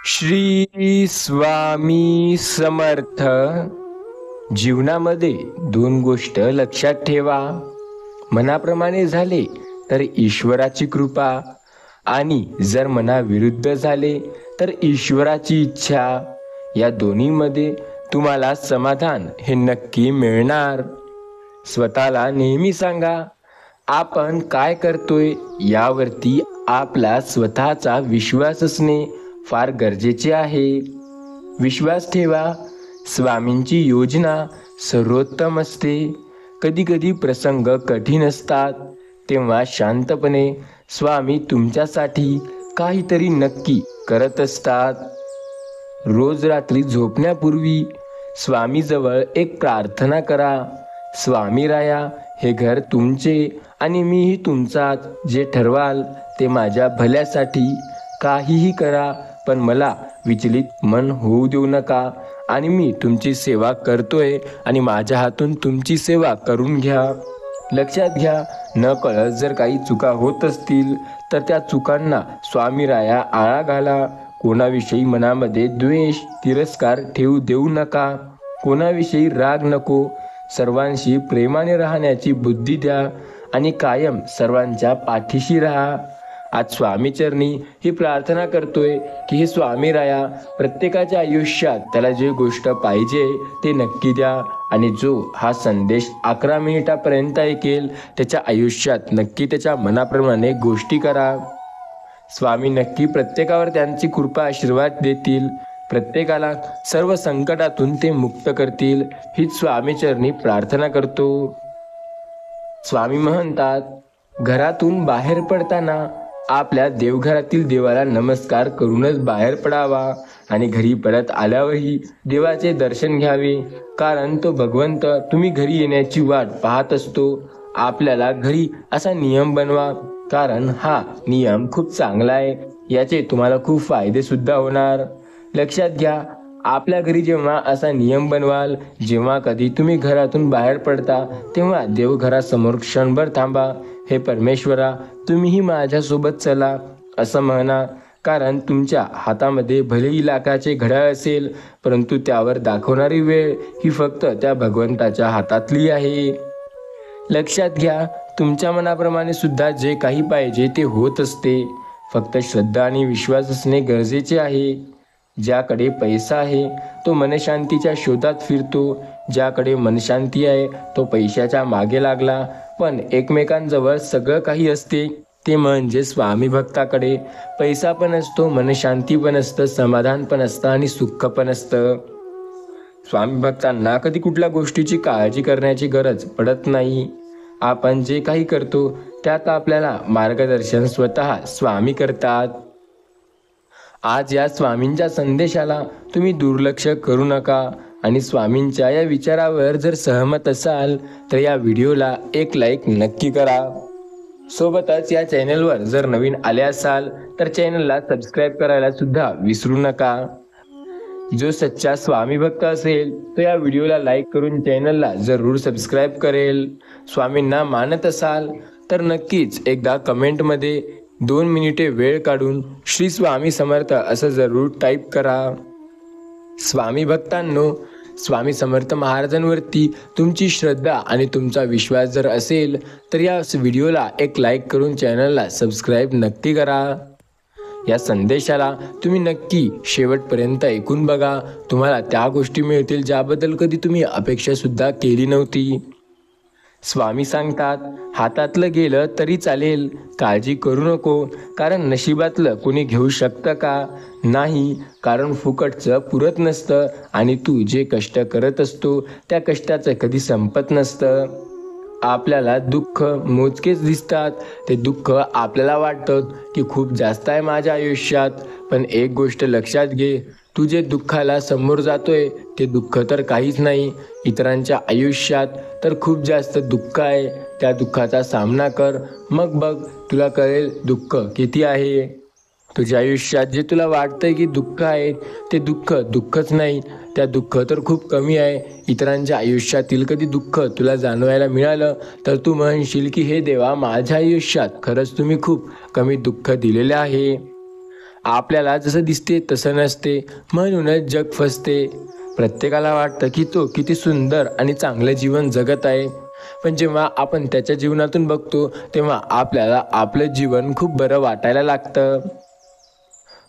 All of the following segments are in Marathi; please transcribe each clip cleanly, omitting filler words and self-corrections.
श्री स्वामी समर्थ. जीवनामध्ये दोन गोष्ट लक्षात ठेवा. मनाप्रमाणे झाले तर ईश्वराची कृपा, आणि जर मनाविरुद्ध झाले तर ईश्वराची इच्छा. या दोन्हीमध्ये तुम्हाला समाधान हे नक्की मिळणार. स्वतःला नेहमी सांगा, आपण काय करतोय यावरती आपला स्वतःचा विश्वास असणे फार गरजेचे आहे. विश्वास ठेवा, स्वामींची योजना सर्वोत्तम असते. कधी कधी प्रसंग कठीण असतात, तेव्हा शांतपणे स्वामी तुमच्यासाठी काहीतरी नक्की करत असतात. रोज रात्री झोपण्यापूर्वी स्वामीजवळ एक प्रार्थना करा. स्वामी राया, हे घर तुमचे आणि मीही तुमचाच. जे ठरवाल ते माझ्या भल्यासाठी. काहीही करा, पण मला विचलित मन होऊ देऊ नका. आणि मी तुमची सेवा करतोय आणि माझ्या हातून तुमची सेवा करून घ्या. लक्षात घ्या, नकळत जर काही चुका होत असतील तर त्या चुकांना स्वामी राया आळा घाला. कोणाविषयी मनामध्ये द्वेष, तिरस्कार ठेवू देऊ नका. कोणाविषयी राग नको. सर्वांशी प्रेमाने राहण्याची बुद्धी द्या आणि कायम सर्वांच्या पाठीशी राहा. आज स्वामीचरणी ही प्रार्थना करतोय की हे स्वामी राया, प्रत्येकाच्या आयुष्यात त्याला जे गोष्ट पाहिजे ते नक्की द्या. आणि जो हा संदेश 11 मिनिटापर्यंत ऐकेल त्याच्या आयुष्यात नक्की त्याच्या मनाप्रमाणे गोष्टी करा. स्वामी नक्की प्रत्येकावर त्यांची कृपा आशीर्वाद देतील. प्रत्येकाला सर्व संकटातून ते मुक्त करतील. हीच स्वामीचरणी प्रार्थना करतो. स्वामी म्हणतात, घरातून बाहेर पडताना आपल्या देवघरातील देवाला नमस्कार करूनच बाहेर पडावा आणि घरी परत आल्यावरही देवाचे दर्शन घ्यावे. कारण तो भगवंत तुम्ही घरी येण्याची वाट पाहत असतो. आपल्याला घरी असा नियम बनवा, कारण हा नियम खूप चांगला आहे. याचे तुम्हाला खूप फायदे सुद्धा होणार. लक्षात घ्या, आपल्या घरी जेव्हा असा नियम बनवाल, जेव्हा कधी तुम्ही घरातून बाहेर पडता तेव्हा देवघरासमोर क्षणभर थांबा. हे परमेश्वरा, तुम्हीही माझ्यासोबत चला असं म्हणा. कारण तुमच्या हातामध्ये भलेही लाखाचे घड्याळ असेल, परंतु त्यावर दाखवणारी वेळ ही फक्त त्या भगवंताच्या हातातली आहे. लक्षात घ्या, तुमच्या मनाप्रमाणे सुद्धा जे काही पाहिजे ते होत असते. फक्त श्रद्धा आणि विश्वास असणे गरजेचे आहे. ज्याकडे पैसा आहे तो मनशांतीच्या शोधात फिरतो. ज्याकडे मनशांती आहे तो पैशाच्या मागे लागला. पण एकमेकांजवळ सगळं काही असते, ते म्हणजे स्वामी भक्ताकडे पैसा पण असतो, मनशांती पण असतं, समाधान पण असतं आणि सुख पण असतं. स्वामी भक्तांना कधी कुठल्या गोष्टीची काळजी करण्याची गरज पडत नाही. आपण जे काही करतो त्यात आपल्याला मार्गदर्शन स्वतः स्वामी करतात. आज या स्वामींच्या संदेशाला तुम्ही दुर्लक्ष करू नका. आणि स्वामींच्या या विचारावर जर सहमत असाल तर या व्हिडिओला एक लाईक नक्की करा. सोबतच या चॅनलवर जर नवीन आले असाल तर चॅनलला सबस्क्राईब करायला सुद्धा विसरू नका. जो सच्चा स्वामी भक्त असेल तो या व्हिडिओला लाईक करून चॅनलला जरूर सबस्क्राईब करेल. स्वामींना मानत असाल तर नक्कीच एकदा कमेंटमध्ये 2 मिनिटे वेळ काढून श्री स्वामी समर्थ असं जरूर टाईप करा. स्वामी भक्तांनो, स्वामी समर्थ महाराजांवरती तुमची श्रद्धा आणि तुमचा विश्वास जर असेल तर या व्हिडिओला एक लाईक करून चॅनलला सबस्क्राईब नक्की करा. या संदेशाला तुम्ही नक्की शेवटपर्यंत ऐकून बघा. तुम्हाला त्या गोष्टी मिळतील ज्याबद्दल कधी तुम्ही अपेक्षासुद्धा केली नव्हती. स्वामी सांगतात, हातातलं गेलं तरी चालेल, काळजी करू नको. कारण नशिबातलं कोणी घेऊ शकतं का? नाही, कारण फुकटचं पुरत नसतं. आणि तू जे कष्ट करत असतो त्या कष्टाचं कधी संपत नसतं. आपल्याला दुःख मोजकेच दिसतात. ते दुःख आपल्याला वाटतं की खूप जास्त आहे माझ्या आयुष्यात. पण एक गोष्ट लक्षात घे, तू जे दुःखाला समोर जातोय ते दुःख तर काहीच नाही. इतरांच्या आयुष्यात तर खूप जास्त दुःख आहे. त्या दुःखाचा सामना कर, मग बघ तुला कळेल दुःख किती आहे. तुझ्या आयुष्यात जे तुला वाटतंय की दुःख आहे ते दुःख दुःखच नाही. त्या दुःख तर खूप कमी आहे. इतरांच्या आयुष्यातील कधी दुःख तुला जाणवायला मिळालं तर तू म्हणशील की हे देवा, माझ्या आयुष्यात खरंच तुम्ही खूप कमी दुःख दिलेले आहे. आपल्याला जसं दिसते तसं नसते, म्हणूनच जग फसते. प्रत्येकाला वाटतं की तो किती सुंदर आणि चांगलं जीवन जगत आहे, पण जेव्हा आपण त्याच्या जीवनातून बघतो तेव्हा आपल्याला आपलं जीवन खूप बरं वाटायला लागतं.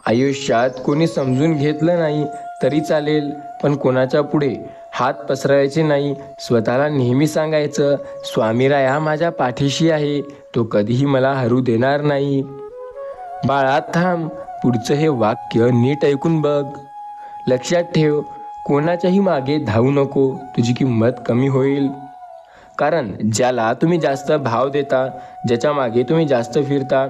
आयुष्यात कोणी समजून घेतलं नाही तरी चालेल, पण कोणाच्या पुढे हात पसरायचे नाही. स्वतःला नेहमी सांगायचं, स्वामीराया माझ्या पाठीशी आहे, तो कधीही मला हरू देणार नाही. बाळा थांब, पुढचं हे वाक्य नीट ऐकून बघ. लक्षात ठेव, कोणाच्याही मागे धावू नको, तुझी किंमत कमी होईल. कारण ज्याला तुम्ही जास्त भाव देता, ज्याच्या मागे तुम्ही जास्त फिरता,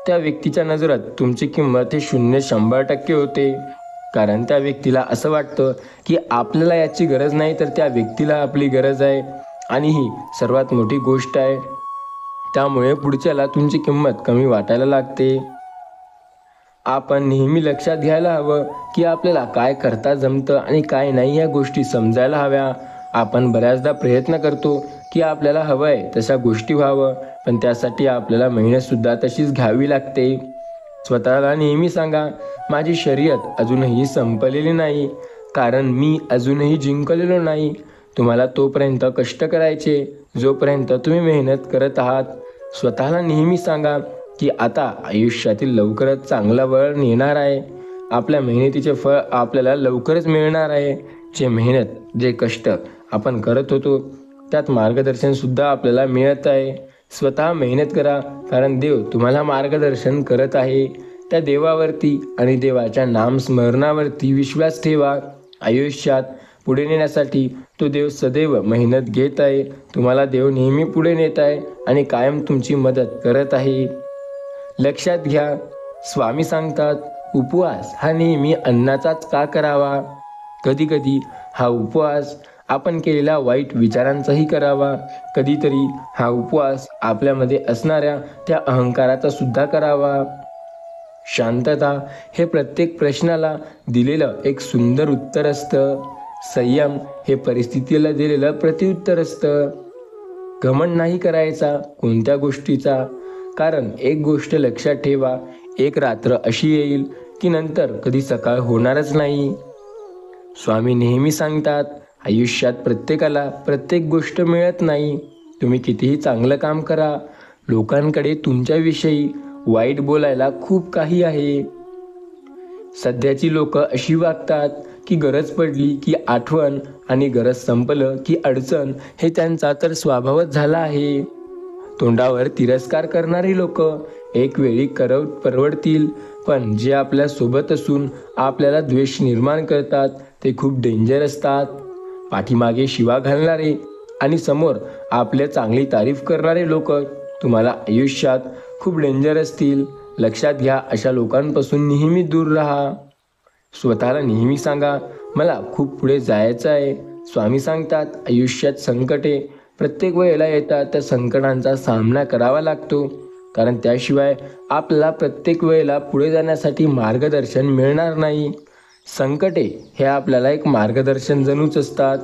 त्या व्यक्तीच्या नजरेत तुमची किंमत हे 0-100% होते. कारण त्या व्यक्तीला असं वाटतं की आपल्याला याची गरज नाही, तर त्या व्यक्तीला आपली गरज आहे, आणि ही सर्वात मोठी गोष्ट आहे. त्यामुळे पुढच्याला तुमची किंमत कमी वाटायला लागते. आपण नेहमी लक्षात घ्यायला हवं की आपल्याला काय करता जमतं आणि काय नाही, या गोष्टी समजायला हव्या. आपण बऱ्याचदा प्रयत्न करतो की आपल्याला हवं आहे तशा गोष्टी व्हावं, पण त्यासाठी आपल्याला मेहनतसुद्धा तशीच घ्यावी लागते. स्वतःला नेहमी सांगा, माझी शर्यत अजूनही संपलेली नाही, कारण मी अजूनही जिंकलेलो नाही. तुम्हाला तोपर्यंत कष्ट करायचे जोपर्यंत तुम्ही मेहनत करत आहात. स्वतःला नेहमी सांगा की आता आयुष्यातील लवकरच चांगला वेळ येणार आहे. आपल्या मेहनतीचे फळ आपल्याला लवकरच मिळणार आहे. जे मेहनत, जे कष्ट आपण करत होतो, त्यात मार्गदर्शनसुद्धा आपल्याला मिळत आहे. स्वतः मेहनत करा, कारण देव तुम्हाला मार्गदर्शन करत आहे. त्या देवावरती आणि देवाच्या नामस्मरणावरती विश्वास ठेवा. आयुष्यात पुढे नेण्यासाठी तो देव सदैव मेहनत घेत आहे. तुम्हाला देव नेहमी पुढे नेत आहे आणि कायम तुमची मदत करत आहे. लक्षात घ्या, स्वामी सांगतात, उपवास हा नेहमी अन्नाचाच का करावा? कधीकधी हा उपवास आपण केलेल्या वाईट विचारांचाही करावा. कधीतरी हा उपवास आपल्यामध्ये असणाऱ्या त्या अहंकाराचा सुद्धा करावा. शांतता हे प्रत्येक प्रश्नाला दिलेलं एक सुंदर उत्तर असतं. संयम हे परिस्थितीला दिलेलं प्रत्युत्तर असतं. घमंड नाही करायचा कोणत्या गोष्टीचा, कारण एक गोष्ट लक्षात ठेवा, एक रात्र अशी येईल की नंतर कधी सकाळ होणारच नाही. स्वामी नेहमी सांगतात, आयुष्यात प्रत्येकाला प्रत्येक गोष्ट मिळत नाही. तुम्ही कितीही चांगलं काम करा, लोकांकडे तुमच्याविषयी वाईट बोलायला खूप काही आहे. सध्याची लोक अशी वागतात की गरज पडली की आठवण आणि गरज संपलं की अडचण, हे त्यांचा तर स्वभावच झाला आहे. तोंडावर तिरस्कार करणारी लोक एक वेळी परवडतील, पण जे आपल्या सोबत असून आपल्याला द्वेष निर्माण करतात ते खूप डेंजर असतात. पाठीमागे शिवा घालणारे आणि समोर आपल्या चांगली तारीफ करणारे लोक तुम्हाला आयुष्यात खूप डेंजर असतील. लक्षात घ्या, अशा लोकांपासून नेहमी दूर राहा. स्वतःला नेहमी सांगा, मला खूप पुढे जायचं आहे. स्वामी सांगतात, आयुष्यात संकटे प्रत्येक वेळेला येतात. त्या संकटांचा सामना करावा लागतो, कारण त्याशिवाय आपल्याला प्रत्येक वेळेला पुढे जाण्यासाठी मार्गदर्शन मिळणार नाही. संकटे हे आपल्याला एक मार्गदर्शन जणूच असतात.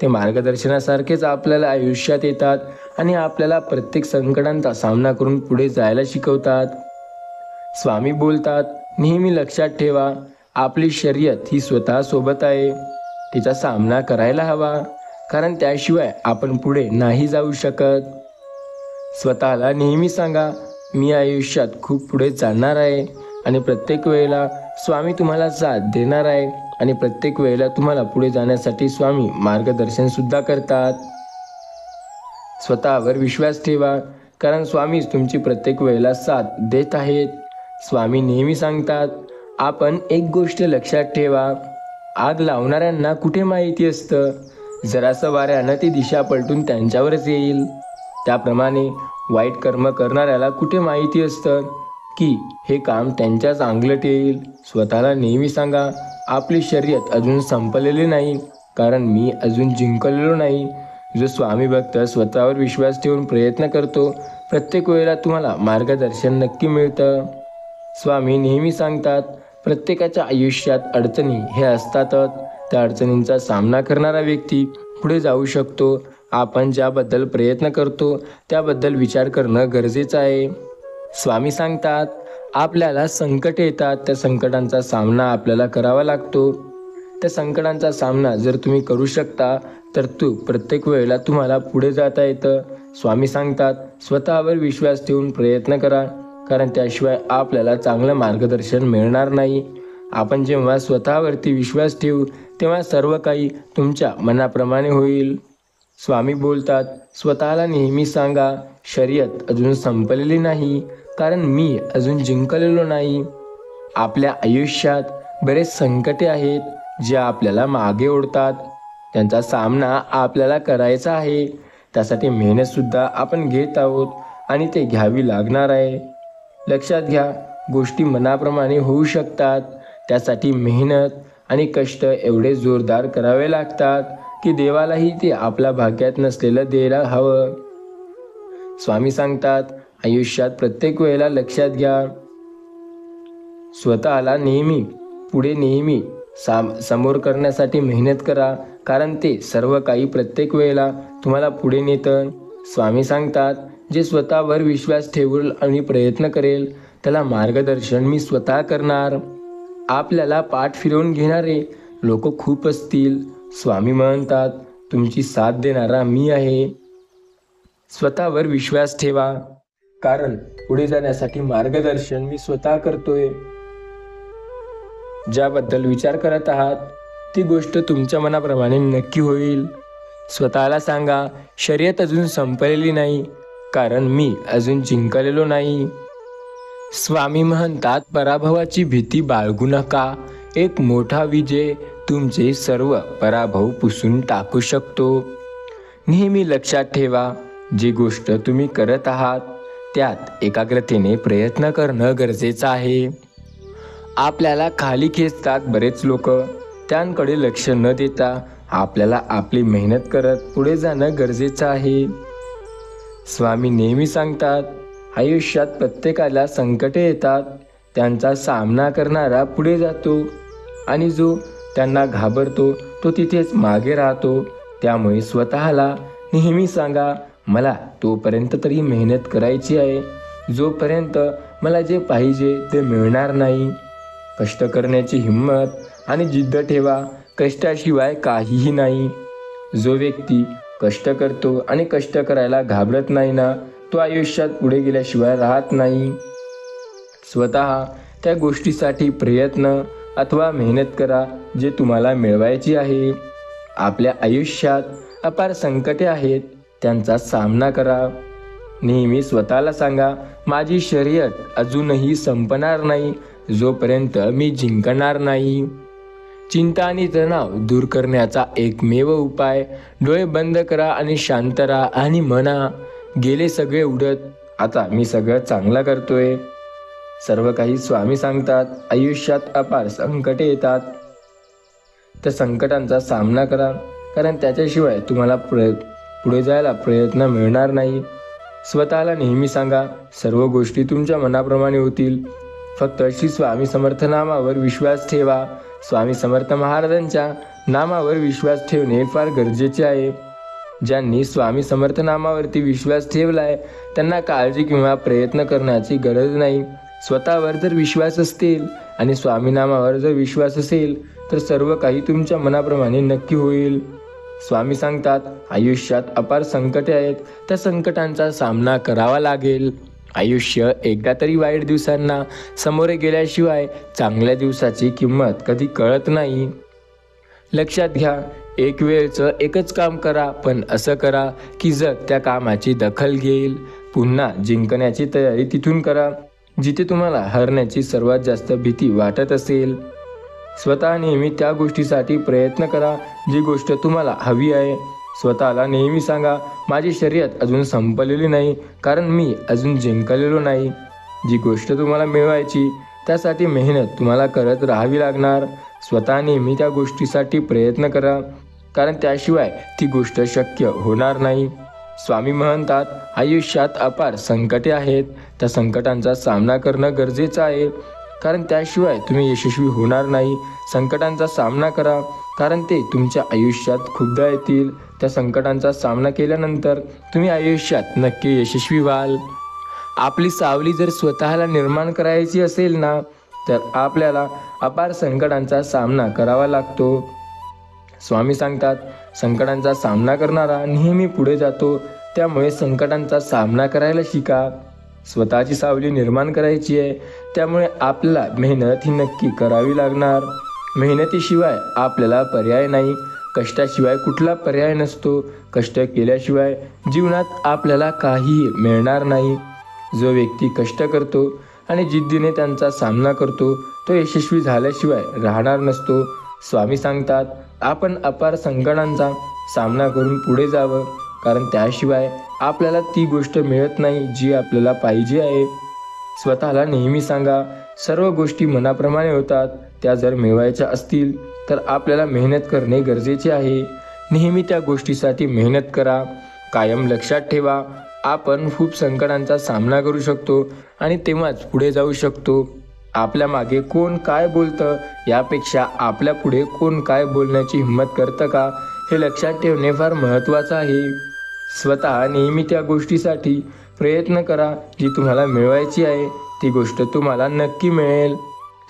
ते मार्गदर्शनासारखेच आपल्याला आयुष्यात येतात आणि आपल्याला प्रत्येक संकटांचा सामना करून पुढे जायला शिकवतात. स्वामी बोलतात, नेहमी लक्षात ठेवा, आपली शर्यत ही स्वतः सोबत आहे. तिचा सामना करायला हवा, कारण त्याशिवाय आपण पुढे नाही जाऊ शकत. स्वतःला नेहमी सांगा, मी आयुष्यात खूप पुढे जाणार आहे आणि प्रत्येक वेळेला स्वामी तुम्हाला साथ देणार आहे आणि प्रत्येक वेळेला तुम्हाला पुढे जाण्यासाठी स्वामी मार्गदर्शन सुद्धा करतात. स्वतःवर विश्वास ठेवा, कारण स्वामीच तुमची प्रत्येक वेळेला साथ देत आहेत. स्वामी नेहमी सांगतात, आपण एक गोष्ट लक्षात ठेवा, आग लावणाऱ्यांना कुठे माहिती असतं, जरासं वाऱ्यानं ती दिशा पलटून त्यांच्यावरच येईल. त्याप्रमाणे वाईट कर्म करणाऱ्याला कुठे माहिती असतं की हे काम त्यांच्याच अंगलट येईल. स्वतःला नेहमी सांगा, आपली शर्यत अजून संपलेली नाही, कारण मी अजून जिंकलेलो नाही. जो स्वामी भक्त स्वतःवर विश्वास ठेवून प्रयत्न करतो, प्रत्येक वेळेला तुम्हाला मार्गदर्शन नक्की मिळतं. स्वामी नेहमी सांगतात, प्रत्येकाच्या आयुष्यात अडचणी हे असतातच. त्या अडचणींचा सामना करणारा व्यक्ती पुढे जाऊ शकतो. आपण ज्याबद्दल प्रयत्न करतो त्याबद्दल विचार करणं गरजेचं आहे. स्वामी सांगतात, आपल्याला संकट येतात, त्या संकटांचा सामना आपल्याला करावा लागतो. त्या संकटांचा सामना जर तुम्ही करू शकता तर प्रत्येक वेळेला तुम्हाला पुढे जाता येतं. स्वामी सांगतात, स्वतःवर विश्वास ठेवून प्रयत्न करा, कारण त्याशिवाय आपल्याला चांगलं मार्गदर्शन मिळणार नाही. आपण जेव्हा स्वतःवरती विश्वास ठेवू तेव्हा सर्व काही तुमच्या मनाप्रमाणे होईल. स्वामी बोलतात, स्वतःला नेहमी सांगा, शर्यत अजून संपलेली नाही, कारण मी अजून जिंकलेलो नाही. आपल्या आयुष्यात बरेच संकटे आहेत जे आपल्याला मागे ओढतात. त्यांचा सामना आपल्याला करायचा आहे. त्यासाठी मेहनतसुद्धा आपण घेत आहोत आणि ते घ्यावी लागणार आहे. लक्षात घ्या, गोष्टी मनाप्रमाणे होऊ शकतात. त्यासाठी मेहनत आणि कष्ट एवढे जोरदार करावे लागतात की देवालाही ते आपल्या भाग्यात नसलेलं द्यायला हवं. स्वामी सांगतात, आयुष्यात प्रत्येक वेळेला लक्षात घ्या, स्वतःला नेहमी समोर करण्यासाठी मेहनत करा, कारण ते सर्व काही प्रत्येक वेळेला तुम्हाला पुढे नेतं. स्वामी सांगतात, जे स्वतःवर विश्वास ठेवेल आणि प्रयत्न करेल त्याला मार्गदर्शन मी स्वतः करणार. आपल्याला पाठ फिरवून घेणारे लोक खूप असतील. स्वामी म्हणतात, तुमची साथ देणारा मी आहे. स्वतःवर विश्वास ठेवा, कारण पुढे जाण्यासाठी मार्गदर्शन मी स्वतः करतोय. ज्याबद्दल विचार करत आहात ती गोष्ट तुमच्या मनाप्रमाणे नक्की होईल. स्वतःला सांगा, शर्यत अजून संपलेली नाही, कारण मी अजून जिंकलेलो नाही. स्वामी म्हणतात, पराभवाची भीती बाळगू नका. एक मोठा विजय तुमचे सर्व पराभव पुसून टाकू शकतो. नेहमी लक्षात ठेवा, जी गोष्ट तुम्ही करत आहात त्यात एकाग्रतेने प्रयत्न करणं गरजेचं आहे. आपल्याला खाली खेचतात बरेच लोक, त्यांकडे लक्ष न देता आपल्याला आपली मेहनत करत पुढे जाणं गरजेचं आहे. स्वामी नेहमी सांगतात, आयुष्यात प्रत्येकाला संकटे येतात. त्यांचा सामना करणारा पुढे जातो आणि जो त्यांना घाबरतो तो तिथेच मागे राहतो. त्यामुळे स्वतःला नेहमी सांगा, मला तोपर्यंत तरी मेहनत करायची आहे जोपर्यंत मला जे पाहिजे ते मिळणार नाही. कष्ट करण्याची हिंमत आणि जिद्द ठेवा, कष्टाशिवाय काहीही नाही. जो व्यक्ती कष्ट करतो आणि कष्ट करायला घाबरत नाही ना, तो आयुष्यात पुढे गेल्याशिवाय राहत नाही. स्वतः त्या गोष्टीसाठी प्रयत्न अथवा मेहनत करा जे तुम्हाला मिळवायची आहे. आपल्या आयुष्यात अपार संकटे आहेत, त्यांचा सामना करा. नेहमी स्वतःला सांगा, माझी शर्यत अजूनही संपणार नाही जोपर्यंत मी जिंकणार नाही. चिंता आणि तणाव दूर करण्याचा एकमेव उपाय, डोळे बंद करा आणि शांत राहा आणि म्हणा, गेले सगळे उडत, आता मी सगळं चांगलं करतोय. सर्व काही स्वामी सांगतात, आयुष्यात अपार संकटे येतात. त्या संकटांचा सामना करा, कारण त्याच्याशिवाय तुम्हाला पुढे जायला प्रयत्न मिळणार नाही. स्वतःला नेहमी सांगा, सर्व गोष्टी तुमच्या मनाप्रमाणे होतील. फक्त श्री स्वामी समर्थ नामावर विश्वास ठेवा. स्वामी समर्थ महाराजांच्या नामावर विश्वास ठेवणे फार गरजेचे आहे. ज्यांनी स्वामी समर्थ नामावरती विश्वास ठेवलाय त्यांना काळजी किंवा प्रयत्न करण्याची गरज नाही. स्वतःवर जर विश्वास असेल आणि स्वामी नामावर जर विश्वास असेल तर सर्व काही तुमच्या मनाप्रमाणे नक्की होईल. स्वामी सांगतात, आयुष्यात अपार संकटे आहेत, त्या संकटांचा सामना करावा लागेल. आयुष्य एकदा तरी वाईट दिवसांना सामोरे गेल्याशिवाय चांगल्या दिवसाची किंमत कधी कळत नाही. लक्षात घ्या, एक वेळचं एकच काम करा, पण असं करा की जग त्या कामाची दखल घेईल. पुन्हा जिंकण्याची तयारी तिथून करा जिथे तुम्हाला हरण्याची सर्वात जास्त भीती वाटत असेल. स्वतः नेहमी त्या गोष्टीसाठी प्रयत्न करा जी गोष्ट तुम्हाला हवी आहे. स्वतःला नेहमी सांगा, माझी शर्यत अजून संपलेली नाही, कारण मी अजून जिंकलेलो नाही. जी गोष्ट तुम्हाला मिळवायची त्यासाठी मेहनत तुम्हाला करत राहावी लागणार. स्वतः नेहमी त्या गोष्टीसाठी प्रयत्न करा, कारण त्याशिवाय ती गोष्ट शक्य होणार नाही. स्वामी म्हणतात, आयुष्यात अपार संकटे आहेत, त्या संकटांचा सामना करणं गरजेचं आहे, कारण त्याशिवाय तुम्ही यशस्वी होणार नाही. संकटांचा सामना करा, कारण ते तुमच्या आयुष्यात खूपदा येतील. त्या संकटांचा सामना केल्यानंतर तुम्ही आयुष्यात नक्की यशस्वी व्हाल. आपली सावली जर स्वतःला निर्माण करायची असेल ना, तर आपल्याला अपार संकटांचा सामना करावा लागतो. स्वामी सांगतात, संकटांचा सामना करणारा नेहमी पुढे जातो. त्यामुळे संकटांचा सामना करायला शिका. स्वतःची सावली निर्माण करायची आहे, त्यामुळे आपल्याला मेहनत ही नक्की करावी लागणार. मेहनतीशिवाय आपल्याला पर्याय नाही. कष्टाशिवाय कुठला पर्याय नसतो. कष्ट केल्याशिवाय जीवनात आपल्याला काहीही मिळणार नाही. जो व्यक्ती कष्ट करतो आणि जिद्दीने त्यांचा सामना करतो, तो यशस्वी झाल्याशिवाय राहणार नसतो. स्वामी सांगतात, आपण अपार संकटांचा सामना करून पुढे जावं, कारण त्याशिवाय आपल्याला ती गोष्ट मिळत नाही जी आपल्याला पाहिजे आहे. स्वतःला नेहमी सांगा, सर्व गोष्टी मनाप्रमाणे होतात. त्या जर मिळवायच्या असतील तर आपल्याला मेहनत करणे गरजेचे आहे. नेहमी त्या गोष्टीसाठी मेहनत करा. कायम लक्षात ठेवा, आपण खूप संकटांचा सामना करू शकतो आणि तेव्हाच पुढे जाऊ शकतो. आपल्या मागे कोण काय बोलतं यापेक्षा आपल्या पुढे कोण काय बोलण्याची हिंमत करतं का, हे लक्षात ठेवणे फार महत्त्वाचं आहे. स्वतः नेहमी त्या गोष्टीसाठी प्रयत्न करा जी तुम्हाला मिळवायची आहे. ती गोष्ट तुम्हाला नक्की मिळेल.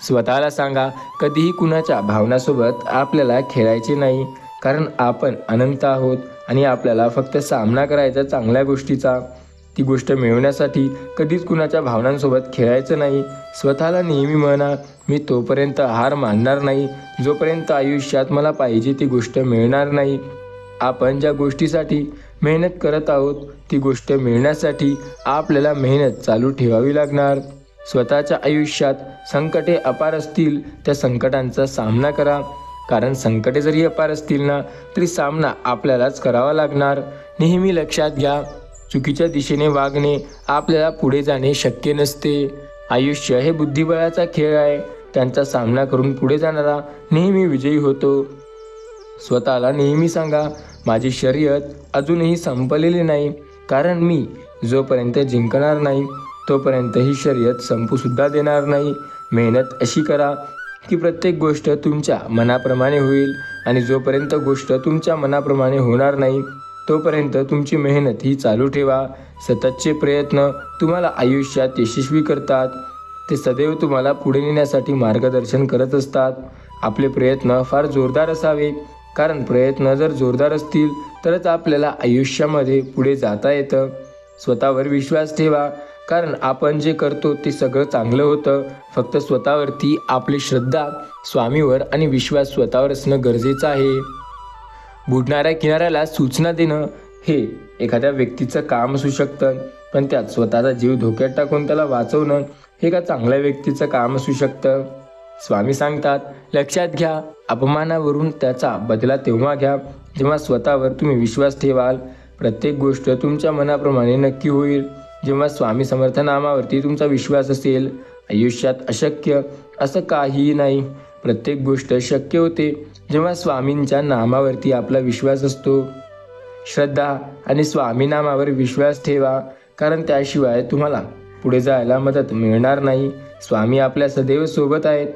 स्वतःला सांगा, कधीही कुणाच्या भावनासोबत आपल्याला खेळायचे नाही, कारण आपण अनंत आहोत आणि आपल्याला फक्त सामना करायचा चांगल्या गोष्टीचा. ती गोष्ट मिळवण्यासाठी कधीच कुणाच्या भावनांसोबत खेळायचं नाही. स्वतःला नेहमी म्हणा, मी तोपर्यंत हार मानणार नाही जोपर्यंत आयुष्यात मला पाहिजे ती गोष्ट मिळणार नाही. आपण ज्या गोष्टीसाठी मेहनत करत आहोत ती गोष्ट मिळण्यासाठी आपल्याला मेहनत चालू ठेवावी लागणार. स्वतःच्या आयुष्यात संकटे अपार असतील, त्या संकटांचा सामना करा, कारण संकटे जरी अपार असतील ना, तरी सामना आपल्यालाच करावा लागणार. नेहमी लक्षात घ्या, चुकीच्या दिशेने वागणे आपल्याला पुढे जाणे शक्य नसते. आयुष्य हे बुद्धिबळाचा खेळ आहे. त्यांचा सामना करून पुढे जाणारा नेहमी विजयी होतो. स्वतःला नेहमी सांगा, माझी शर्यत अजूनही संपलेली नाही, कारण मी जोपर्यंत जिंकणार नाही तोपर्यंत ही शर्यत संपूसुद्धा देणार नाही. मेहनत अशी करा की प्रत्येक गोष्ट तुमच्या मनाप्रमाणे होईल, आणि जोपर्यंत गोष्ट तुमच्या मनाप्रमाणे होणार नाही तोपर्यंत तुमची मेहनत ही चालू ठेवा. सततचे प्रयत्न तुम्हाला आयुष्यात यशस्वी करतात. ते सदैव तुम्हाला पुढे नेण्यासाठी मार्गदर्शन करत असतात. आपले प्रयत्न फार जोरदार असावे, कारण प्रयत्न जर जोरदार असतील तरच आपल्याला आयुष्यामध्ये पुढे जाता येतं. स्वतःवर विश्वास ठेवा, कारण आपण जे करतो ते सगळं चांगलं होतं. फक्त स्वतःवरती आपली श्रद्धा, स्वामीवर आणि विश्वास स्वतःवर असणं गरजेचं आहे. बुडणाऱ्या किनाऱ्याला सूचना देणं हे एखाद्या व्यक्तीचं काम असू शकतं, पण त्यात स्वतःचा जीव धोक्यात टाकून त्याला वाचवणं हे एका चांगल्या व्यक्तीचं काम असू शकतं. स्वामी सांगतात, लक्षात घ्या, अपमानावरून त्याचा बदला तेव्हा घ्या जेव्हा स्वतःवर तुम्ही विश्वास ठेवाल. प्रत्येक गोष्ट तुमच्या मनाप्रमाणे नक्की होईल जेव्हा स्वामी समर्थ नामावरती तुमचा विश्वास असेल. आयुष्यात अशक्य असं काहीही नाही. प्रत्येक गोष्ट शक्य होते जेव्हा स्वामींच्या नामावरती आपला विश्वास असतो. श्रद्धा आणि स्वामी नामावर विश्वास ठेवा, कारण त्याशिवाय तुम्हाला पुढे जायला मदत मिळणार नाही. स्वामी आपल्या सदैव सोबत आहेत.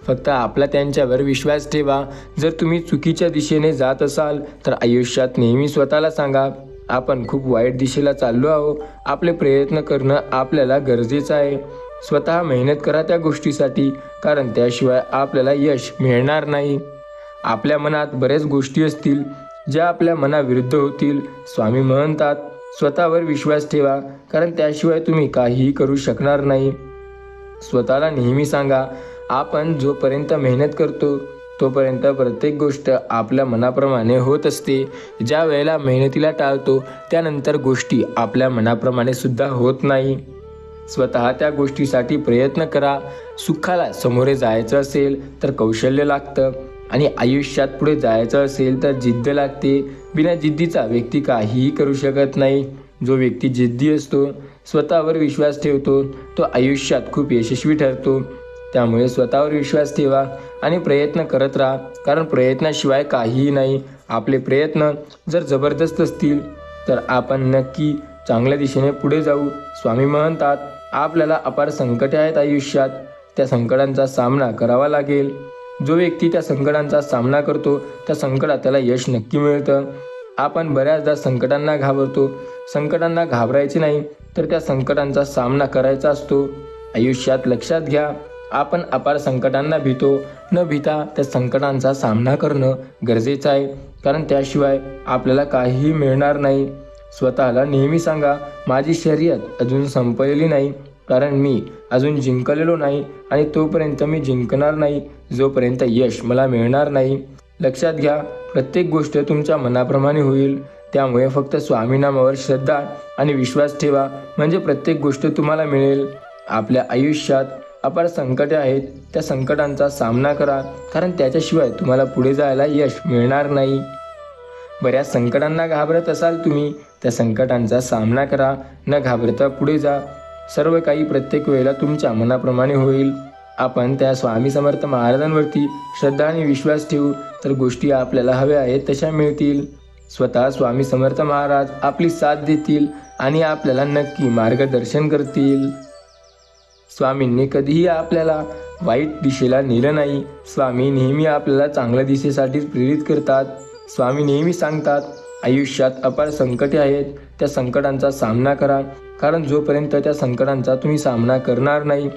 फक्त आपला त्यांच्यावर विश्वास ठेवा. जर तुम्ही चुकीच्या दिशेने जात असाल तर आयुष्यात नेहमी स्वतःला सांगा, आपण खूप वाईट दिशेला चाललो आहोत. आपले प्रयत्न करणं आपल्याला गरजेचं आहे. स्वतः मेहनत करा त्या गोष्टीसाठी, कारण त्याशिवाय आपल्याला यश मिळणार नाही. आपल्या मनात बऱ्याच गोष्टी असतील ज्या आपल्या मनाविरुद्ध होतील. स्वामी म्हणतात, स्वतःवर विश्वास ठेवा, कारण त्याशिवाय तुम्ही काहीही करू शकणार नाही. स्वतःला नेहमी सांगा, आपण जोपर्यंत मेहनत करतो तोपर्यंत प्रत्येक गोष्ट आपल्या मनाप्रमाणे होत असते. ज्या वेळेला मेहनतीला टाळतो त्यानंतर गोष्टी आपल्या मनाप्रमाणे सुद्धा होत नाही. स्वतः त्या गोष्टीसाठी प्रयत्न करा. सुखाला सामोरे जायचं असेल तर कौशल्य लागतं, आणि आयुष्यात पुढे जायचं असेल तर जिद्द लागते. बिना जिद्दीचा व्यक्ती काहीही करू शकत नाही. जो व्यक्ती जिद्दी असतो, स्वतःवर विश्वास ठेवतो, तो आयुष्यात खूप यशस्वी ठरतो. त्यामुळे स्वतःवर विश्वास ठेवा आणि प्रयत्न करत राहा, कारण प्रयत्नाशिवाय काहीही नाही. आपले प्रयत्न जर जबरदस्त असतील तर आपण नक्की चांगल्या दिशेने पुढे जाऊ. स्वामी म्हणतात, आपल्याला अपार संकटे आहेत आयुष्यात. त्या संकटांचा सामना करावा लागेल. जो व्यक्ती त्या संकटांचा सामना करतो त्या संकटात त्याला यश नक्की मिळतं. आपण बऱ्याचदा संकटांना घाबरतो. संकटांना घाबरायचे नाही, तर त्या संकटांचा सामना करायचा असतो. आयुष्यात लक्षात घ्या, आपण अपार संकटांना भीतो न भीता त्या संकटांचा सामना करणं गरजेचं आहे, कारण त्याशिवाय आपल्याला काहीही मिळणार नाही. स्वतःला नेहमी सांगा, माझी शर्यत अजून संपलेली नाही, कारण मी अजून जिंकलेलो नाही आणि तोपर्यंत मी जिंकणार नाही जोपर्यंत यश मला मिळणार नाही. लक्षात घ्या, प्रत्येक गोष्ट तुमच्या मनाप्रमाणे होईल. त्यामुळे फक्त स्वामीनामावर श्रद्धा आणि विश्वास ठेवा, म्हणजे प्रत्येक गोष्ट तुम्हाला मिळेल. आपल्या आयुष्यात अपार संकटे आहेत, त्या संकटांचा सामना करा, कारण त्याच्याशिवाय तुम्हाला पुढे जायला यश मिळणार नाही. बऱ्याच संकटांना घाबरत असाल तुम्ही, त्या संकटांचा सामना करा, न घाबरता पुढे जा. सर्व काही प्रत्येक वेळेला तुमच्या मनाप्रमाणे होईल. आपण त्या स्वामी समर्थ महाराजांवरती श्रद्धा आणि विश्वास ठेवू तर गोष्टी आपल्याला हव्या आहेत तशा मिळतील. स्वतः स्वामी समर्थ महाराज आपली साथ देतील आणि आपल्याला नक्की मार्गदर्शन करतील. स्वामींनी कधीही आपल्याला वाईट दिशेला नेलं नाही. स्वामी नेहमी आपल्याला चांगल्या दिशेसाठीच प्रेरित करतात. स्वामी नेहमी सांगतात, आयुष्यात अपार संकटे आहेत, त्या संकटांचा सामना करा, कारण जोपर्यंत त्या संकटांचा तुम्ही सामना करणार नाही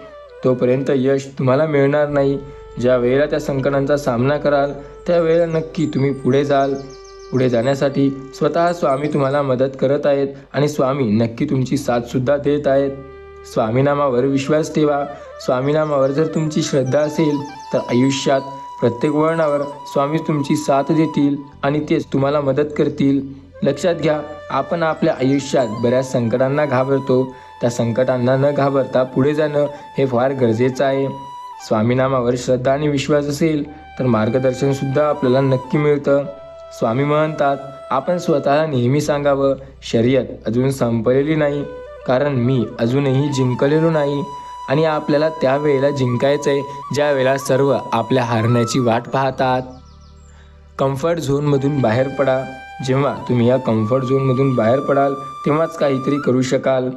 तोपर्यंत यश तुम्हाला मिळणार नाही. ज्या वेळेला त्या संकटांचा सामना कराल त्यावेळेला नक्की तुम्ही पुढे जाल. पुढे जाण्यासाठी स्वतः स्वामी तुम्हाला मदत करत आहेत आणि स्वामी नक्की तुमची साथसुद्धा देत आहेत. स्वामीनामावर विश्वास ठेवा. स्वामीनामावर जर तुमची श्रद्धा असेल तर आयुष्यात प्रत्येक वळणावर स्वामी तुमची साथ देतील आणि तेच तुम्हाला मदत करतील. लक्षात घ्या, आपण आपल्या आयुष्यात बऱ्याच संकटांना घाबरतो. त्या संकटांना न घाबरता पुढे जाणं हे फार गरजेचं आहे. स्वामीनामावर श्रद्धा आणि विश्वास असेल तर मार्गदर्शनसुद्धा आपल्याला नक्की मिळतं. स्वामी म्हणतात, आपण स्वतःला नेहमी सांगावं, शर्यत अजून संपलेली नाही, कारण मी अजूनही जिंकलेलो नाही. आणि आपल्याला त्या वेळेला जिंकायचं आहे ज्या वेळेला सर्व आपल्या हारण्याची वाट पाहतात. कम्फर्ट झोनमधून बाहेर पडा. जेव्हा तुम्ही या कम्फर्ट झोनमधून बाहेर पडाल तेव्हाच काहीतरी करू शकाल.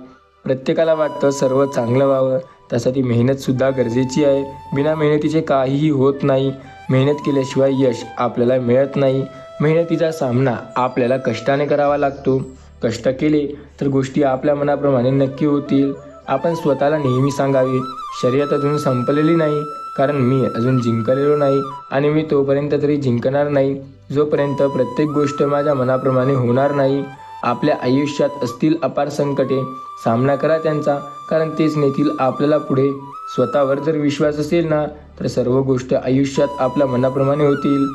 प्रत्येकाला वाटतं सर्व चांगलं व्हावं, त्यासाठी मेहनतसुद्धा गरजेची आहे. बिना मेहनतीचे काहीही होत नाही. मेहनत केल्याशिवाय यश आपल्याला मिळत नाही. मेहनतीचा सामना आपल्याला कष्टाने करावा लागतो. कष्ट केले तर गोष्टी आपल्या मनाप्रमाणे नक्की होतील. आपण स्वतःला नेहमी सांगावे, शर्यत अजून संपलेली नाही, कारण मी अजून जिंकलेलो नाही आणि मी तोपर्यंत तरी जिंकणार नाही जोपर्यंत प्रत्येक गोष्ट माझ्या मनाप्रमाणे होणार नाही. आपल्या आयुष्यात असतील अपार संकटे, सामना करा त्यांचा, कारण तेच नेतील आपल्याला पुढे. स्वतःवर जर विश्वास असेल ना तर सर्व गोष्ट आयुष्यात आपल्या मनाप्रमाणे होतील.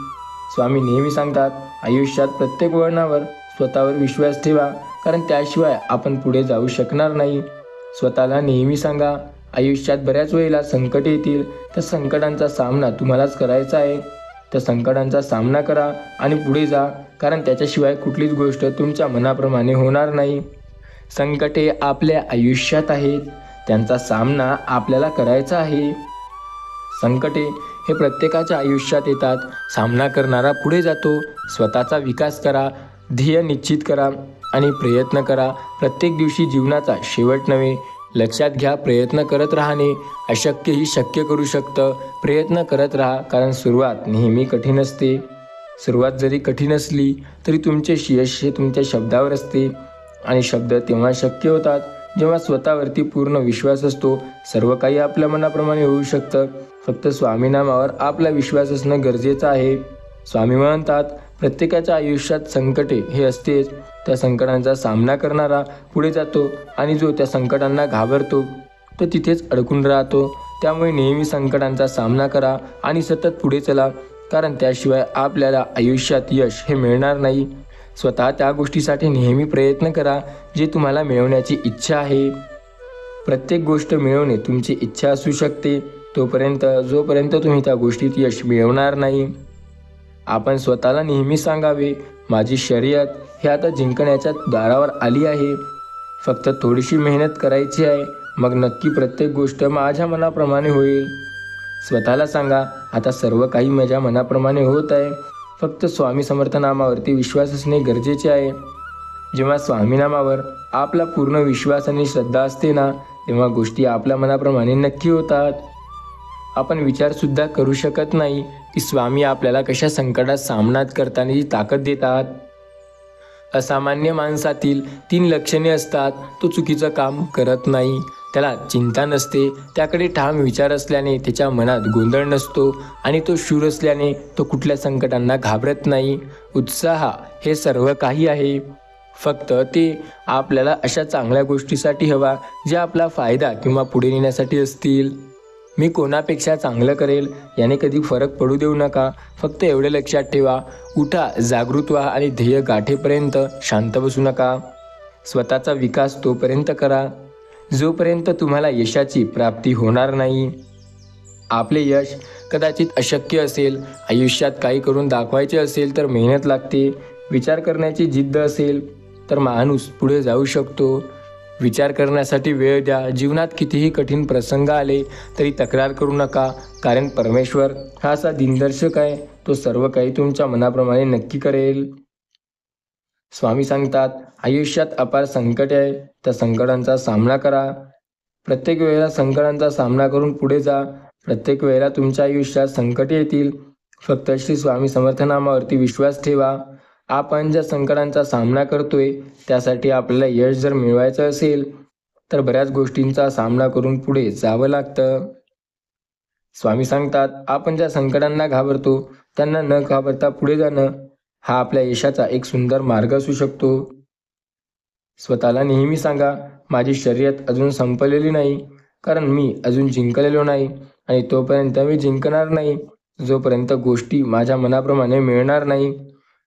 स्वामी नेहमी सांगतात, आयुष्यात प्रत्येक वळणावर स्वतःवर विश्वास ठेवा, कारण त्याशिवाय आपण पुढे जाऊ शकणार नाही. स्वतःला नेहमी सांगा, आयुष्यात बऱ्याच वेळेला संकटे येतील, त्या संकटांचा सामना तुम्हालाच करायचा आहे. त्या संकटांचा सामना करा आणि पुढे जा, कारण त्याच्याशिवाय कुठलीच गोष्ट तुमच्या मनाप्रमाणे होणार नाही. संकटे आपल्या आयुष्यात आहेत, त्यांचा सामना आपल्याला करायचा आहे. संकटे हे प्रत्येकाच्या आयुष्यात येतात. सामना करणारा पुढे जातो. स्वतःचा विकास करा, ध्येय निश्चित करा आणि प्रयत्न करा. प्रत्येक दिवशी जीवनाचा शेवट नव्हे. लक्षात घ्या, प्रयत्न करत राहणे अशक्यही शक्य करू शकतं. प्रयत्न करत राहा, कारण सुरुवात नेहमी कठीण असते. सुरुवात जरी कठीण असली तरी तुमचे यश हे तुमच्या शब्दावर असते आणि शब्द तेव्हा शक्य होतात जेव्हा स्वतःवरती पूर्ण विश्वास असतो. सर्व काही आपल्या मनाप्रमाणे होऊ शकतं. फक्त स्वामीनामावर आपला विश्वास असणं गरजेचं आहे. स्वामी म्हणतात, प्रत्येकाच्या आयुष्यात संकटे हे असतेच. त्या संकटांचा सामना करणारा पुढे जातो आणि जो त्या संकटांना घाबरतो तो तिथेच अडकून राहतो. त्यामुळे नेहमी संकटांचा सामना करा आणि सतत पुढे चला, कारण त्याशिवाय आपल्याला आयुष्यात यश हे मिळणार नाही. स्वतः त्या गोष्टीसाठी नेहमी प्रयत्न करा जे तुम्हाला मिळवण्याची इच्छा आहे. प्रत्येक गोष्ट मिळवणे तुमची इच्छा असू शकते, जोपर्यंत तुम्ही त्या गोष्टीत यश मिळवणार नाही. आपण स्वतःला नेहमी सांगावे, माझी शर्यत हे आता जिंकण्याच्या दारावर आली आहे. फक्त थोडीशी मेहनत करायची आहे, मग नक्की प्रत्येक गोष्ट माझ्या मनाप्रमाणे होईल. स्वतःला सांगा, आता सर्व काही माझ्या मनाप्रमाणे होत आहे. फक्त स्वामी समर्थ नामावरती विश्वास असणे गरजेचे आहे. जेव्हा स्वामीनामावर आपला पूर्ण विश्वास आणि श्रद्धा असते ना, तेव्हा गोष्टी आपल्या मनाप्रमाणे नक्की होतात. आपण विचारसुद्धा करू शकत नाही की स्वामी आपल्याला कशा संकटात सामना करतानाची ताकद देतात. असामान्य माणसातील 3 लक्षणे असतात. तो चुकीचं काम करत नाही, त्याला चिंता नसते, त्याकडे ठाम विचार असल्याने त्याच्या मनात गोंधळ नसतो आणि तो शूर असल्याने तो कुठल्या संकटांना घाबरत नाही. उत्साह हे सर्व काही आहे, फक्त ते आपल्याला अशा चांगल्या गोष्टीसाठी हवा ज्या आपला फायदा किंवा पुढे नेण्यासाठी असतील. मी कोणापेक्षा चांगलं करेल याने कधी फरक पडू देऊ नका. फक्त एवढे लक्षात ठेवा, उठा, जागृत व्हा आणि ध्येय गाठेपर्यंत शांत बसू नका. स्वतःचा विकास तोपर्यंत करा जोपर्यंत तुम्हाला यशाची प्राप्ती होणार नाही. आपले यश कदाचित अशक्य असेल. आयुष्यात काही करून दाखवायचे असेल तर मेहनत लागते. विचार करण्याची जिद्द असेल तर माणूस पुढे जाऊ शकतो. विचार करण्यासाठी वेळ द्या. जीवनात कितीही कठीण प्रसंग आले तरी तक्रार करू नका, कारण परमेश्वर हा असा दिनदर्शक आहे, तो सर्व काही तुमच्या मनाप्रमाणे नक्की करेल. स्वामी सांगतात, आयुष्यात अपार संकट आहे, त्या संकटांचा सामना करा. प्रत्येक वेळेला संकटांचा सामना करून पुढे जा. प्रत्येक वेळेला तुमच्या आयुष्यात संकट येतील. फक्त श्री स्वामी समर्थ नामावरती विश्वास ठेवा. आपण ज्या संकटांचा सामना करतोय त्यासाठी आपल्याला यश जर मिळवायचं असेल तर बऱ्याच गोष्टींचा सामना करून पुढे जावं लागतं. स्वामी सांगतात, आपण ज्या संकटांना घाबरतो त्यांना न घाबरता पुढे जाणं हा आपल्या यशाचा एक सुंदर मार्ग असू शकतो. स्वतःला नेहमी सांगा, माझी शर्यत अजून संपलेली नाही, कारण मी अजून जिंकलेलो नाही आणि तोपर्यंत मी जिंकणार नाही जोपर्यंत गोष्टी माझ्या मनाप्रमाणे मिळणार नाही.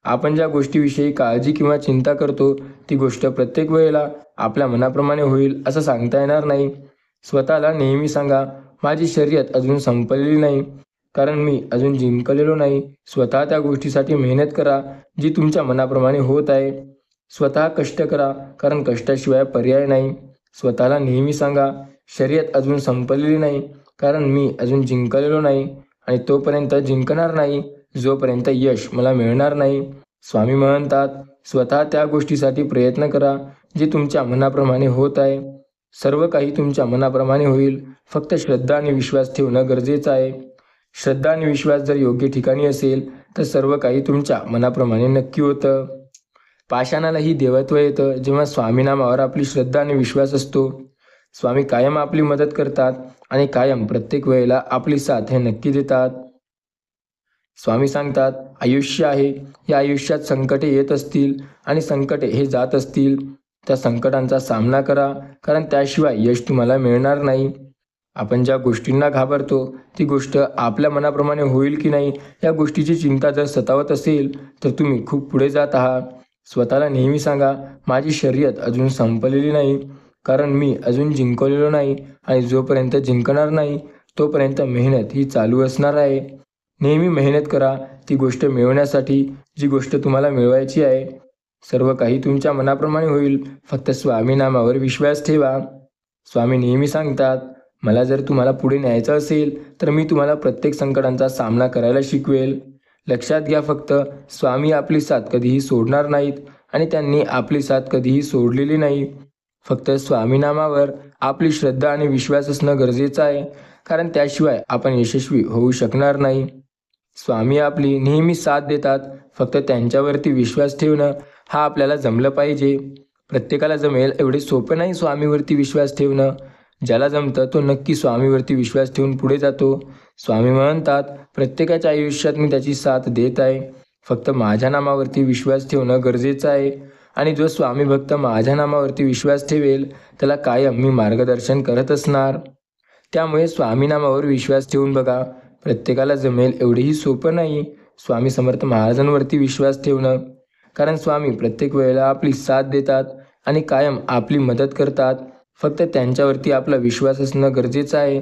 आपण ज्या गोष्टीविषयी काळजी किंवा चिंता करतो ती गोष्ट प्रत्येक वेळेला आपल्या मनाप्रमाणे होईल असं सांगता येणार नाही. स्वतःला नेहमी सांगा, माझी शर्यत अजून संपलेली नाही, कारण मी अजून जिंकलेलो नाही. स्वतः त्या गोष्टीसाठी मेहनत करा जी तुमच्या मनाप्रमाणे होत आहे. स्वतः कष्ट करा, कारण कष्टाशिवाय पर्याय नाही. स्वतःला नेहमी सांगा, शर्यत अजून संपलेली नाही, कारण मी अजून जिंकलेलो नाही आणि तोपर्यंत जिंकणार नाही जोपर्यंत यश मला मिळणार नाही. स्वामी म्हणतात, स्वतः त्या गोष्टीसाठी प्रयत्न करा जे तुमच्या मनाप्रमाणे होत आहे. सर्व काही तुमच्या मनाप्रमाणे होईल. फक्त श्रद्धा आणि विश्वास ठेवणं गरजेचं आहे. श्रद्धा आणि विश्वास जर योग्य ठिकाणी असेल तर सर्व काही तुमच्या मनाप्रमाणे नक्की होतं. पाषाणालाही देवत्व येतं जेव्हा स्वामीनामावर आपली श्रद्धा आणि विश्वास असतो. स्वामी कायम आपली मदत करतात आणि कायम प्रत्येक वेळेला आपली साथ हे नक्की देतात. स्वामी सांगतात, आयुष्य आहे, या आयुष्यात संकटे येत असतील आणि संकटे हे जात असतील. त्या संकटांचा सामना करा, कारण त्याशिवाय यश तुम्हाला मिळणार नाही. आपण ज्या गोष्टींना घाबरतो ती गोष्ट आपल्या मनाप्रमाणे होईल की नाही या गोष्टीची चिंता जर सतावत असेल तर तुम्ही खूप पुढे जात आहात. स्वतःला नेहमी सांगा, माझी शर्यत अजून संपलेली नाही, कारण मी अजून जिंकलेलो नाही आणि जोपर्यंत जिंकणार नाही तोपर्यंत मेहनत ही चालू असणार आहे. नेहमी मेहनत करा ती गोष्ट मिळवण्यासाठी जी गोष्ट तुम्हाला मिळवायची आहे. सर्व काही तुमच्या मनाप्रमाणे होईल. फक्त स्वामी नामावर विश्वास ठेवा. स्वामी नेहमी सांगतात, मला जर तुम्हाला पुढे न्यायचं असेल तर मी तुम्हाला प्रत्येक संकटांचा सामना करायला शिकवेल. लक्षात घ्या, फक्त स्वामी आपली साथ कधीही सोडणार नाहीत आणि त्यांनी आपली साथ कधीही सोडलेली नाही. फक्त स्वामी नामावर आपली श्रद्धा आणि विश्वास असणं गरजेचं आहे, कारण त्याशिवाय आपण यशस्वी होऊ शकणार नाही. स्वामी आपली नेहमी साथ देतात. फक्त त्यांच्यावरती विश्वास ठेवणं हा आपल्याला जमलं पाहिजे. प्रत्येकाला जमेल एवढे सोपं नाही स्वामीवरती विश्वास ठेवणं. ज्याला जमतं तो नक्की स्वामीवरती विश्वास ठेवून पुढे जातो. स्वामी म्हणतात, प्रत्येकाच्या आयुष्यात मी त्याची साथ देत आहे. फक्त माझ्या नामावरती विश्वास ठेवणं गरजेचं आहे आणि जो स्वामी भक्त माझ्या नामावरती विश्वास ठेवेल त्याला कायम मी मार्गदर्शन करत असणार. त्यामुळे स्वामी नामावर विश्वास ठेवून बघा. प्रत्येकाला जमेल एवढेही सोपं नाही स्वामी समर्थ महाराजांवरती विश्वास ठेवणं, कारण स्वामी प्रत्येक वेळेला आपली साथ देतात आणि कायम आपली मदत करतात. फक्त त्यांच्यावरती आपला विश्वास असणं गरजेचं आहे.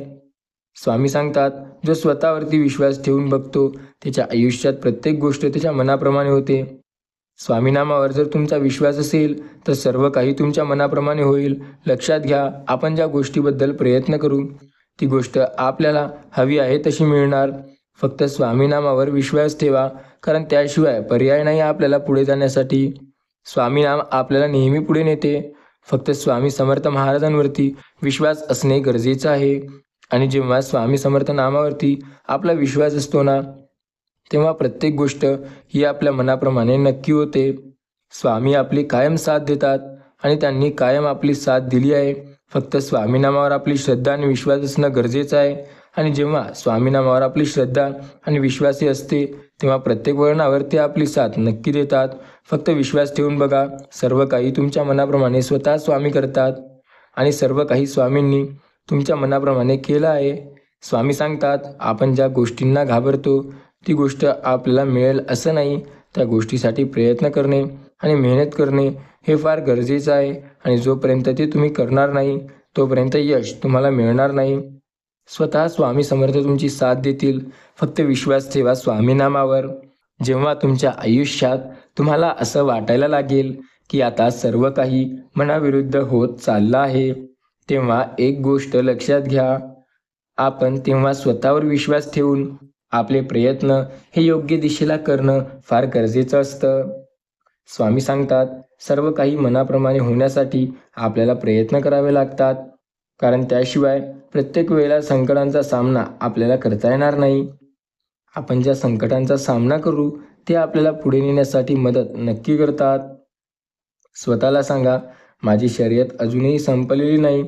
स्वामी सांगतात, जो स्वतःवरती विश्वास ठेवून बघतो त्याच्या आयुष्यात प्रत्येक गोष्ट त्याच्या मनाप्रमाणे होते. स्वामीनामावर जर तुमचा विश्वास असेल तर सर्व काही तुमच्या मनाप्रमाणे होईल. लक्षात घ्या, आपण ज्या गोष्टीबद्दल प्रयत्न करू ती गोष्ट आपल्याला हवी आहे तशी मिळणार. फक्त स्वामीनामावर विश्वास ठेवा, कारण त्याशिवाय पर्याय नाही आपल्याला पुढे जाण्यासाठी. स्वामीनाम आपल्याला नेहमी पुढे नेते. फक्त स्वामी समर्थ महाराजांवरती विश्वास असणे गरजेचं आहे. आणि जेव्हा स्वामी समर्थ नामावरती आपला विश्वास असतो ना, तेव्हा प्रत्येक गोष्ट ही आपल्या मनाप्रमाणे नक्की होते. स्वामी आपली कायम साथ देतात आणि त्यांनी कायम आपली साथ दिली आहे. फक्त स्वामीनामावर आपली श्रद्धा आणि विश्वास असणं गरजेचं आहे. आणि जेव्हा स्वामीनामावर आपली श्रद्धा आणि विश्वासही असते तेव्हा प्रत्येक वळणावर ते आपली साथ नक्की देतात. फक्त विश्वास ठेवून बघा, सर्व काही तुमच्या मनाप्रमाणे स्वतः स्वामी करतात आणि सर्व काही स्वामींनी तुमच्या मनाप्रमाणे केलं आहे. स्वामी सांगतात, आपण ज्या गोष्टींना घाबरतो ती गोष्ट आपल्याला मिळेल असं नाही. त्या गोष्टीसाठी प्रयत्न करणे आणि मेहनत करणे हे फार गरजेचं आहे. आणि जोपर्यंत ते तुम्ही करणार नाही तोपर्यंत यश तुम्हाला मिळणार नाही. स्वतः स्वामी समर्थ तुमची साथ देतील. फक्त विश्वास ठेवा स्वामीनामावर. जेव्हा तुमच्या आयुष्यात तुम्हाला असं वाटायला लागेल की आता सर्व काही मनाविरुद्ध होत चाललं आहे, तेव्हा एक गोष्ट लक्षात घ्या. आपण तेव्हा स्वतःवर विश्वास ठेवून आपले प्रयत्न हे योग्य दिशेला करणं फार गरजेचं असतं. स्वामी सांगतात, सर्व काही मनाप्रमाणे होण्यासाठी आपल्याला प्रयत्न करावे लागतात. कारण त्याशिवाय प्रत्येक वेळेला संकटांचा सामना आपल्याला करता येणार नाही. आपण ज्या संकटांचा सामना करू ते आपल्याला पुढे नेण्यासाठी मदत नक्की करतात. स्वतःला सांगा, माझी शर्यत अजूनही संपलेली नाही,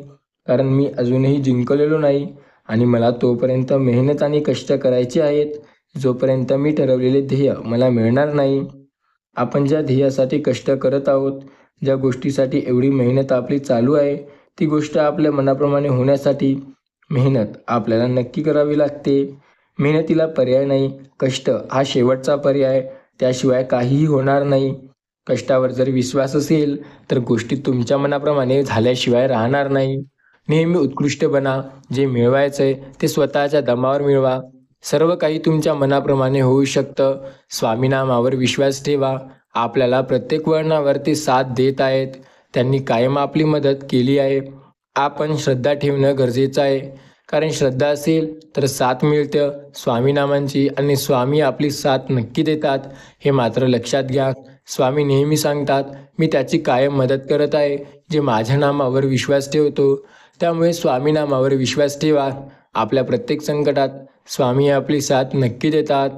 कारण मी अजूनही जिंकलेलो नाही आणि मला तोपर्यंत मेहनत आणि कष्ट करायचे आहेत जोपर्यंत मी ठरवलेले ध्येय मला मिळणार नाही. आपण ज्या ध्येयासाठी कष्ट करत आहोत, ज्या गोष्टीसाठी एवढी मेहनत आपली चालू आहे, ती गोष्ट आपल्या मनाप्रमाणे होण्यासाठी मेहनत आपल्याला नक्की करावी लागते. मेहनतीला पर्याय नाही, कष्ट हा शेवटचा पर्याय, त्याशिवाय काहीही होणार नाही. कष्टावर जर विश्वास असेल तर गोष्टी तुमच्या मनाप्रमाणे झाल्याशिवाय राहणार नाही. नेहमी उत्कृष्ट बना. जे मिळवायचंय ते स्वतःच्या दमावर मिळवा. सर्व काही तुमच्या मनाप्रमाणे होऊ शकतं. स्वामीनामावर विश्वास ठेवा. आपल्याला प्रत्येक वळणावर ते साथ देत आहेत. त्यांनी कायम आपली मदत केली आहे. आपण श्रद्धा ठेवणं गरजेचं आहे, कारण श्रद्धा असेल तर साथ मिळतं स्वामीनामांची आणि स्वामी आपली साथ नक्की देतात. हे मात्र लक्षात घ्या. स्वामी नेहमी सांगतात, मी त्याची कायम मदत करत आहे जे माझ्या नामावर विश्वास ठेवतो. त्यामुळे स्वामीनामावर विश्वास ठेवा. आपल्या प्रत्येक संकटात स्वामी आपली साथ नक्की देतात.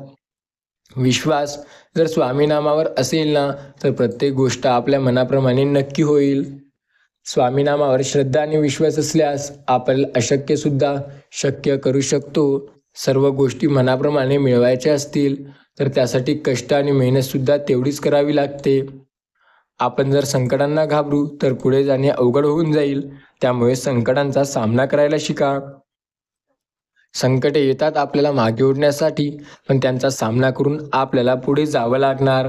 विश्वास जर स्वामीनामावर असेल ना, तर प्रत्येक गोष्ट आपल्या मनाप्रमाणे नक्की होईल. स्वामीनामावर श्रद्धा आणि विश्वास असल्यास आपण अशक्यसुद्धा शक्य करू शकतो. सर्व गोष्टी मनाप्रमाणे मिळवायच्या असतील तर त्यासाठी कष्ट आणि मेहनतसुद्धा तेवढीच करावी लागते. आपण जर संकटांना घाबरू तर पुढे जाणे अवघड होऊन जाईल. त्यामुळे संकटांचा सामना करायला शिका. संकटे येतात आपल्याला मागे ओढण्यासाठी, पण त्यांचा सामना करून आपल्याला पुढे जावं लागणार.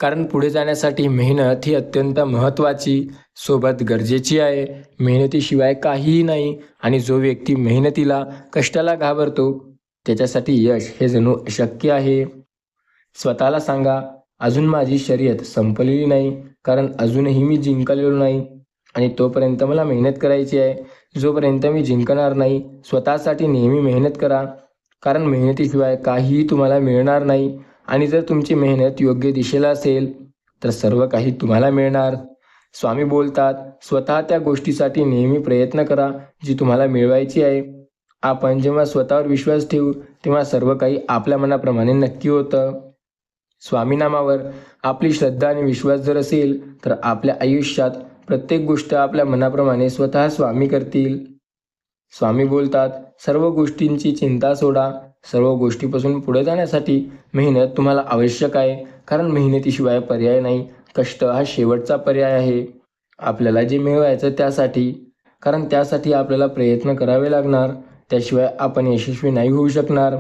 कारण पुढे जाण्यासाठी मेहनत ही अत्यंत महत्त्वाची सोबत गरजेची आहे. मेहनतीशिवाय काहीही नाही. आणि जो व्यक्ती मेहनतीला, कष्टाला घाबरतो त्याच्यासाठी यश हे जणू अशक्य आहे. स्वतःला सांगा, अजून माझी शर्यत संपलेली नाही, कारण अजूनही मी जिंकलेलो नाही आणि तोपर्यंत मला मेहनत करायची आहे. जोपर्यंत मी जिंकणार नाही, स्वतःसाठी नेहमी मेहनत करा, कारण मेहनतीशिवाय काहीही तुम्हाला मिळणार नाही. आणि जर तुमची मेहनत योग्य दिशेला असेल तर सर्व काही तुम्हाला मिळणार. स्वामी बोलतात, स्वतः त्या गोष्टीसाठी नेहमी प्रयत्न करा जी तुम्हाला मिळवायची आहे. आपण जेव्हा स्वतःवर विश्वास ठेवू तेव्हा सर्व काही आपल्या मनाप्रमाणे नक्की होतं. स्वामीनामावर आपली श्रद्धा आणि विश्वास जर असेल तर आपल्या आयुष्यात प्रत्येक गोष्ट आपल्या मनाप्रमाणे स्वतः स्वामी करतील. स्वामी बोलतात, सर्व गोष्टींची चिंता सोडा. सर्व गोष्टीपासून पुढे जाण्यासाठी मेहनत तुम्हाला आवश्यक आहे, कारण मेहनतीशिवाय पर्याय नाही. कष्ट हा शेवटचा पर्याय आहे आपल्याला जे मिळवायचं त्यासाठी, कारण त्यासाठी आपल्याला प्रयत्न करावे लागणार. त्याशिवाय आपण यशस्वी नाही होऊ शकणार.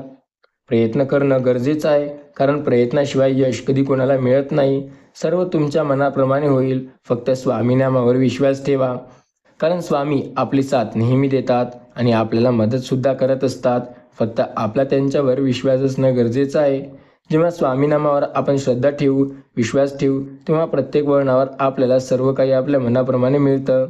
प्रयत्न करणं गरजेचं आहे, कारण प्रयत्नाशिवाय यश कधी कोणाला मिळत नाही. सर्व तुमच्या मनाप्रमाणे होईल. फक्त स्वामीनामावर विश्वास ठेवा, कारण स्वामी आपली साथ नेहमी देतात आणि आपल्याला मदतसुद्धा करत असतात. फक्त आपला त्यांच्यावर विश्वास असणं गरजेचं आहे. जेव्हा स्वामीनामावर आपण श्रद्धा ठेवू, विश्वास ठेवू, तेव्हा प्रत्येक वळणावर आपल्याला सर्व काही आपल्या मनाप्रमाणे मिळतं.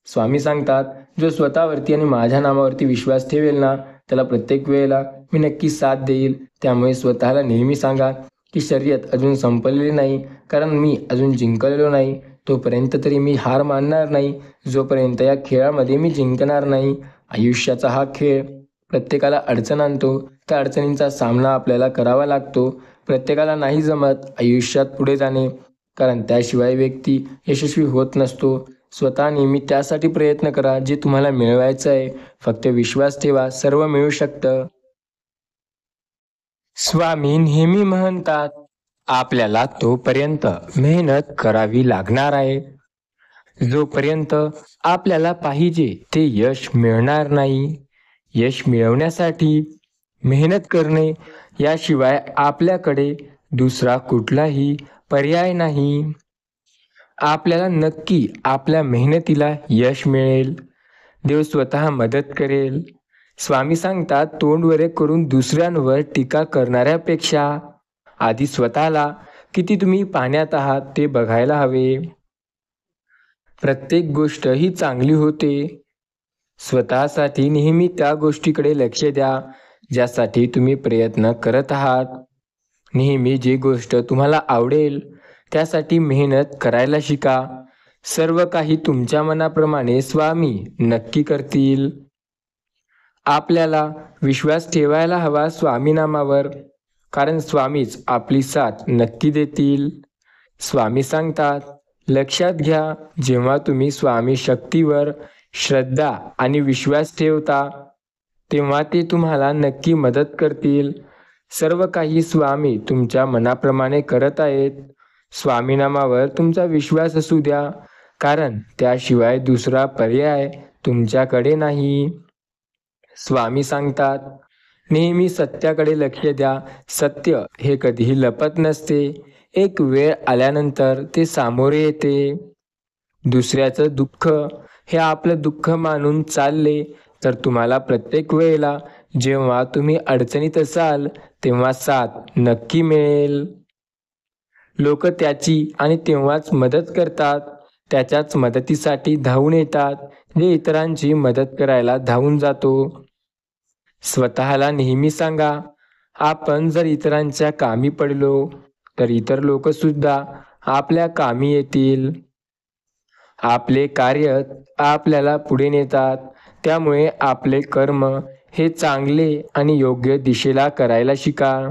स्वामी सांगतात, जो स्वतःवरती आणि माझ्या नामावरती विश्वास ठेवेल ना, त्याला प्रत्येक वेळेला मी नक्की साथ देईल. त्यामुळे स्वतःला नेहमी सांगा की शर्यत अजून संपलेली नाही, कारण मी अजून जिंकलेलो नाही. तोपर्यंत तरी मी हार मानणार नाही, जोपर्यंत या खेळामध्ये मी जिंकणार नाही. आयुष्याचा हा खेळ प्रत्येकाला अडचण आणतो. त्या अडचणींचा सामना आपल्याला करावा लागतो. प्रत्येकाला नाही जमत आयुष्यात पुढे जाणे, कारण त्याशिवाय व्यक्ती यशस्वी होत नसतो. स्वतः नेहमी त्यासाठी प्रयत्न करा जे तुम्हाला मिळवायचं आहे. फक्त विश्वास ठेवा, सर्व मिळू शकतं. स्वामी नेहमी म्हणतात, आपल्याला तोपर्यंत मेहनत करावी लागणार आहे, जोपर्यंत आपल्याला पाहिजे ते यश मिळणार नाही. यश मिळवण्यासाठी मेहनत करणे याशिवाय आपल्याकडे दुसरा कुठलाही पर्याय नाही. आपल्याला नक्की आपल्या मेहनतीला यश मिळेल. देव स्वतः मदत करेल. स्वामी सांगतात, तोंड वरे करून दुसऱ्यांवर टीका करणाऱ्यापेक्षा आधी स्वतःला किती तुम्ही पाण्यात आहात ते बघायला हवे. प्रत्येक गोष्ट ही चांगली होते. स्वतःसाठी नेहमी त्या गोष्टीकडे लक्ष द्या ज्यासाठी तुम्ही प्रयत्न करत आहात. नेहमी जी गोष्ट तुम्हाला आवडेल त्यासाठी मेहनत करायला शिका. सर्व काही तुमच्या मनाप्रमाणे स्वामी नक्की करतील. आपल्याला विश्वास ठेवायला हवा स्वामी नामावर, कारण स्वामीच आपली साथ नक्की देतील. स्वामी सांगतात, लक्षात घ्या, जेव्हा तुम्ही स्वामी शक्तीवर श्रद्धा आणि विश्वास ठेवता तेव्हा ते तुम्हाला नक्की मदत करतील. सर्व काही स्वामी तुमच्या मनाप्रमाणे करत आहेत. स्वामी नामावर तुमचा विश्वास असू द्या, कारण त्याशिवाय दुसरा पर्याय तुमच्याकडे नाही. स्वामी सांगतात, नेहमी सत्याकडे लक्ष द्या. सत्य हे कधीही लपत नसते. एक वेळ आल्यानंतर ते सामोरे येते. दुसऱ्याचं दुःख हे आपलं दुःख मानून चालले तर तुम्हाला प्रत्येक वेळेला जेव्हा तुम्ही अडचणीत असाल तेव्हा साथ नक्की मिळेल. लोक त्याची आणि तेव्हाच मदत करतात, त्याच्याच मदतीसाठी धावून येतात जे इतरांची मदत करायला धावून जातो. स्वतःला नेहमी सांगा, आपण जर इतरांच्या कामी पडलो तर इतर लोक सुद्धा आपल्या कामी येतील. आपले कार्य आपल्याला पुढे नेतात, त्यामुळे आपले कर्म हे चांगले आणि योग्य दिशेला करायला शिका.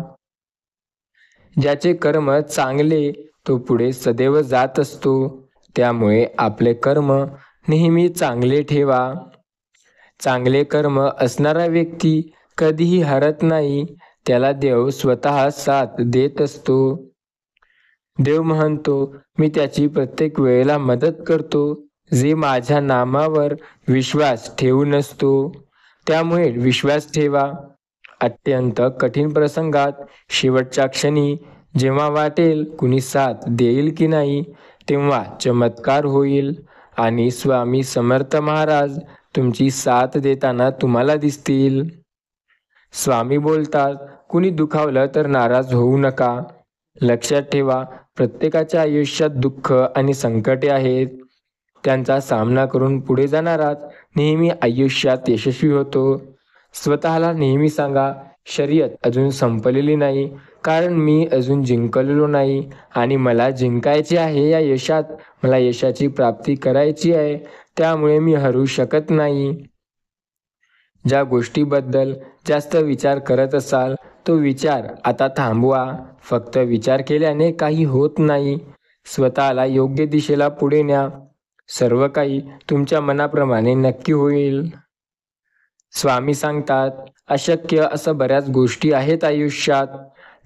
ज्याचे कर्म चांगले तो पुढे सदैव जात असतो, त्यामुळे आपले कर्म नेहमी चांगले ठेवा. चांगले कर्म असणारा व्यक्ती कधीही हरत नाही. त्याला देव स्वतः साथ देत असतो. देव म्हणतो, मी त्याची प्रत्येक वेळेला मदत करतो जे माझ्या नामावर विश्वास ठेवून असतो. त्यामुळे विश्वास ठेवा. अत्यंत कठीण प्रसंगात शेवटच्या क्षणी जेव्हा वाटेल कुणी साथ देईल की नाही, तेव्हा चमत्कार होईल आणि स्वामी समर्थ महाराज तुमची साथ देताना तुम्हाला दिसतील. स्वामी बोलतात, कुणी दुखावलं तर नाराज होऊ नका. लक्षात ठेवा, प्रत्येकाच्या आयुष्यात दुःख आणि संकटे आहेत. त्यांचा सामना करून पुढे जाणाराच नेहमी आयुष्यात यशस्वी होतो. स्वतःला नेहमी सांगा, शर्यत अजून संपलेली नाही, कारण मी अजून जिंकलेलो नाही आणि मला जिंकायचे आहे. या यशात मला यशाची प्राप्ती करायची आहे, त्यामुळे मी हरू शकत नाही. ज्या गोष्टीबद्दल जास्त विचार करत असाल तो विचार आता थांबवा. फक्त विचार केल्याने काही होत नाही. स्वतःला योग्य दिशेला पुढे न्या. सर्व काही तुमच्या मनाप्रमाणे नक्की होईल. स्वामी सांगतात, अशक्य असं बऱ्याच गोष्टी आहेत आयुष्यात.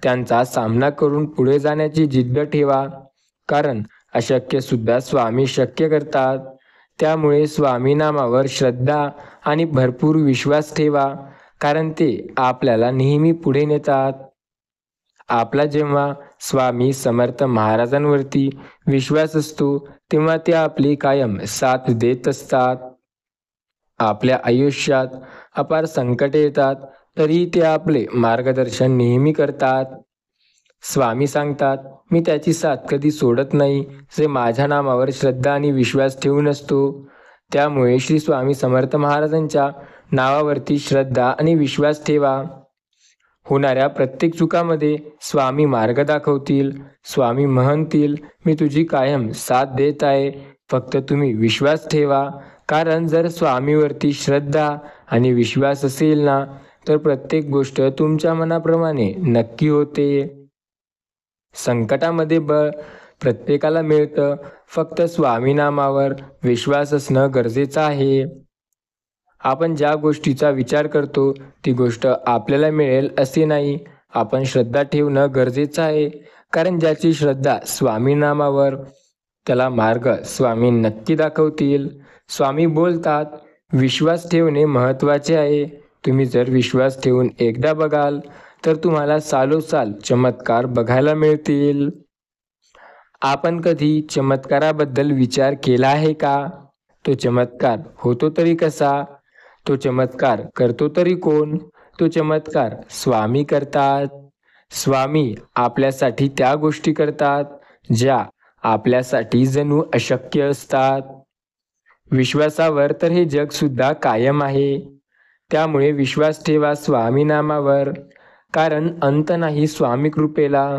त्यांचा सामना करून पुढे जाण्याची जिद्द ठेवा, कारण अशक्य सुद्धा स्वामी शक्य करतात. त्यामुळे स्वामी नामावर श्रद्धा आणि भरपूर विश्वास ठेवा, कारण ते आपल्याला नेहमी पुढे नेतात. आपला जेव्हा स्वामी समर्थ महाराजांवरती विश्वास असतो तेव्हा ते आपली कायम साथ देत असतात. आपल्या आयुष्यात अपार संकटे येतात तरीही ते आपले मार्गदर्शन नेहमी करतात. स्वामी सांगतात, मी त्याची साथ कधी सोडत नाही जे माझ्या नामावर श्रद्धा आणि विश्वास ठेवून असतो. त्यामुळे श्री स्वामी समर्थ महाराजांच्या नावावरती श्रद्धा आणि विश्वास ठेवा. होणाऱ्या प्रत्येक चुकामध्ये स्वामी मार्ग दाखवतील. स्वामी म्हणतील, मी तुझी कायम साथ देत आहे, फक्त तुम्ही विश्वास ठेवा. कारण जर स्वामीवरती श्रद्धा आणि विश्वास असेल ना, तर प्रत्येक गोष्ट तुमच्या मनाप्रमाणे नक्की होते. संकटामध्ये प्रत्येकाला मिळतं, फक्त स्वामीनामावर विश्वास असणं गरजेचं आहे. आपण ज्या गोष्टीचा विचार करतो ती गोष्ट आपल्याला मिळेल असे नाही. आपण श्रद्धा ठेवणं गरजेचं आहे, कारण ज्याची श्रद्धा स्वामीनामावर त्याला मार्ग स्वामी नक्की दाखवतील. स्वामी बोलतात, विश्वास ठेवणे महत्त्वाचे आहे. तुम्ही जर विश्वास ठेवून एकदा बघाल तर तुम्हाला सालोसाल चमत्कार बघायला मिळतील. आपण कधी चमत्काराबद्दल विचार केला आहे का? तो चमत्कार होतो तरी कसा? तो चमत्कार करतो तरी कोण? तो चमत्कार स्वामी करतात. स्वामी आपल्यासाठी त्या गोष्टी करतात ज्या आपल्यासाठी जणू अशक्य असतात. विश्वासावर तर हे जग सुद्धा कायम आहे. त्यामुळे विश्वास ठेवा स्वामी नामावर, कारण अंत नाही स्वामी कृपेला.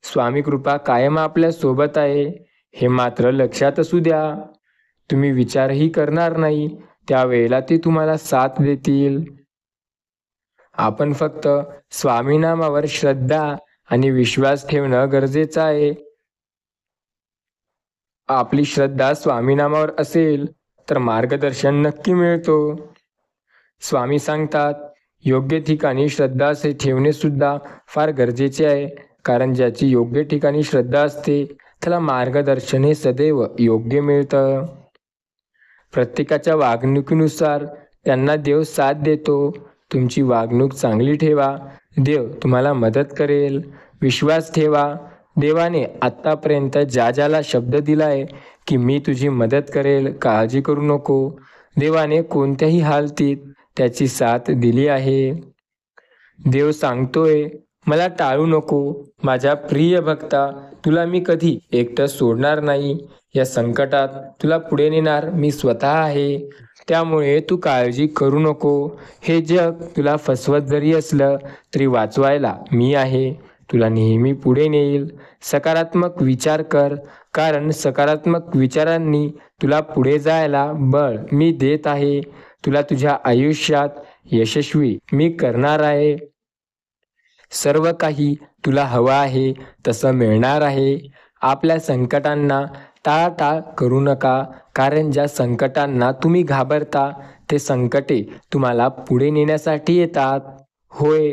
स्वामी कृपा कायम आपल्या सोबत आहे, हे मात्र लक्षात असू द्या. तुम्ही विचारही करणार नाही, त्यावेळेला ते तुम्हाला साथ देतील. आपण फक्त स्वामी नामावर श्रद्धा आणि विश्वास ठेवणं गरजेचं आहे. आपली श्रद्धा स्वामी नामावर असेल तर मार्गदर्शन नक्की मिळतो. स्वामी सांगतात, योग्य ठिकाणी श्रद्धा असे ठेवणे सुद्धा फार गरजेचे आहे, कारण ज्याची योग्य ठिकाणी श्रद्धा असते त्याला मार्गदर्शन हे सदैव योग्य मिळतं. प्रत्येकाच्या वागणुकीनुसार त्यांना देव साथ देतो. तुमची वागणूक चांगली ठेवा, देव तुम्हाला मदत करेल. विश्वास ठेवा, देवाने आत्तापर्यंत ज्याला शब्द दिलाय की मी तुझी मदत करेल, काळजी करू नको, देवाने कोणत्याही हालतीत त्याची साथ दिली आहे. देव सांगतोय, मला टाळू नको, माझ्या प्रिय भक्ता, तुला मी कधी एकटं सोडणार नाही. या संकटात तुला पुढे नेणार मी स्वतः आहे. त्यामुळे तू काळजी करू नको. हे जग तुला फसवत जरी असलं तरी वाचवायला मी आहे. तुला नेहमी पुढे नेईल. सकारात्मक विचार कर, कारण सकारात्मक विचारांनी तुला पुढे जायला बळ मी देत आहे. तुला तुझ्या आयुष्यात यशस्वी मी करणार आहे. सर्व काही तुला हवं आहे तसं मिळणार आहे. आपल्या संकटांना टाळाटाळ करू नका, कारण ज्या संकटांना तुम्ही घाबरता ते संकटे तुम्हाला पुढे नेण्यासाठी येतात. होय,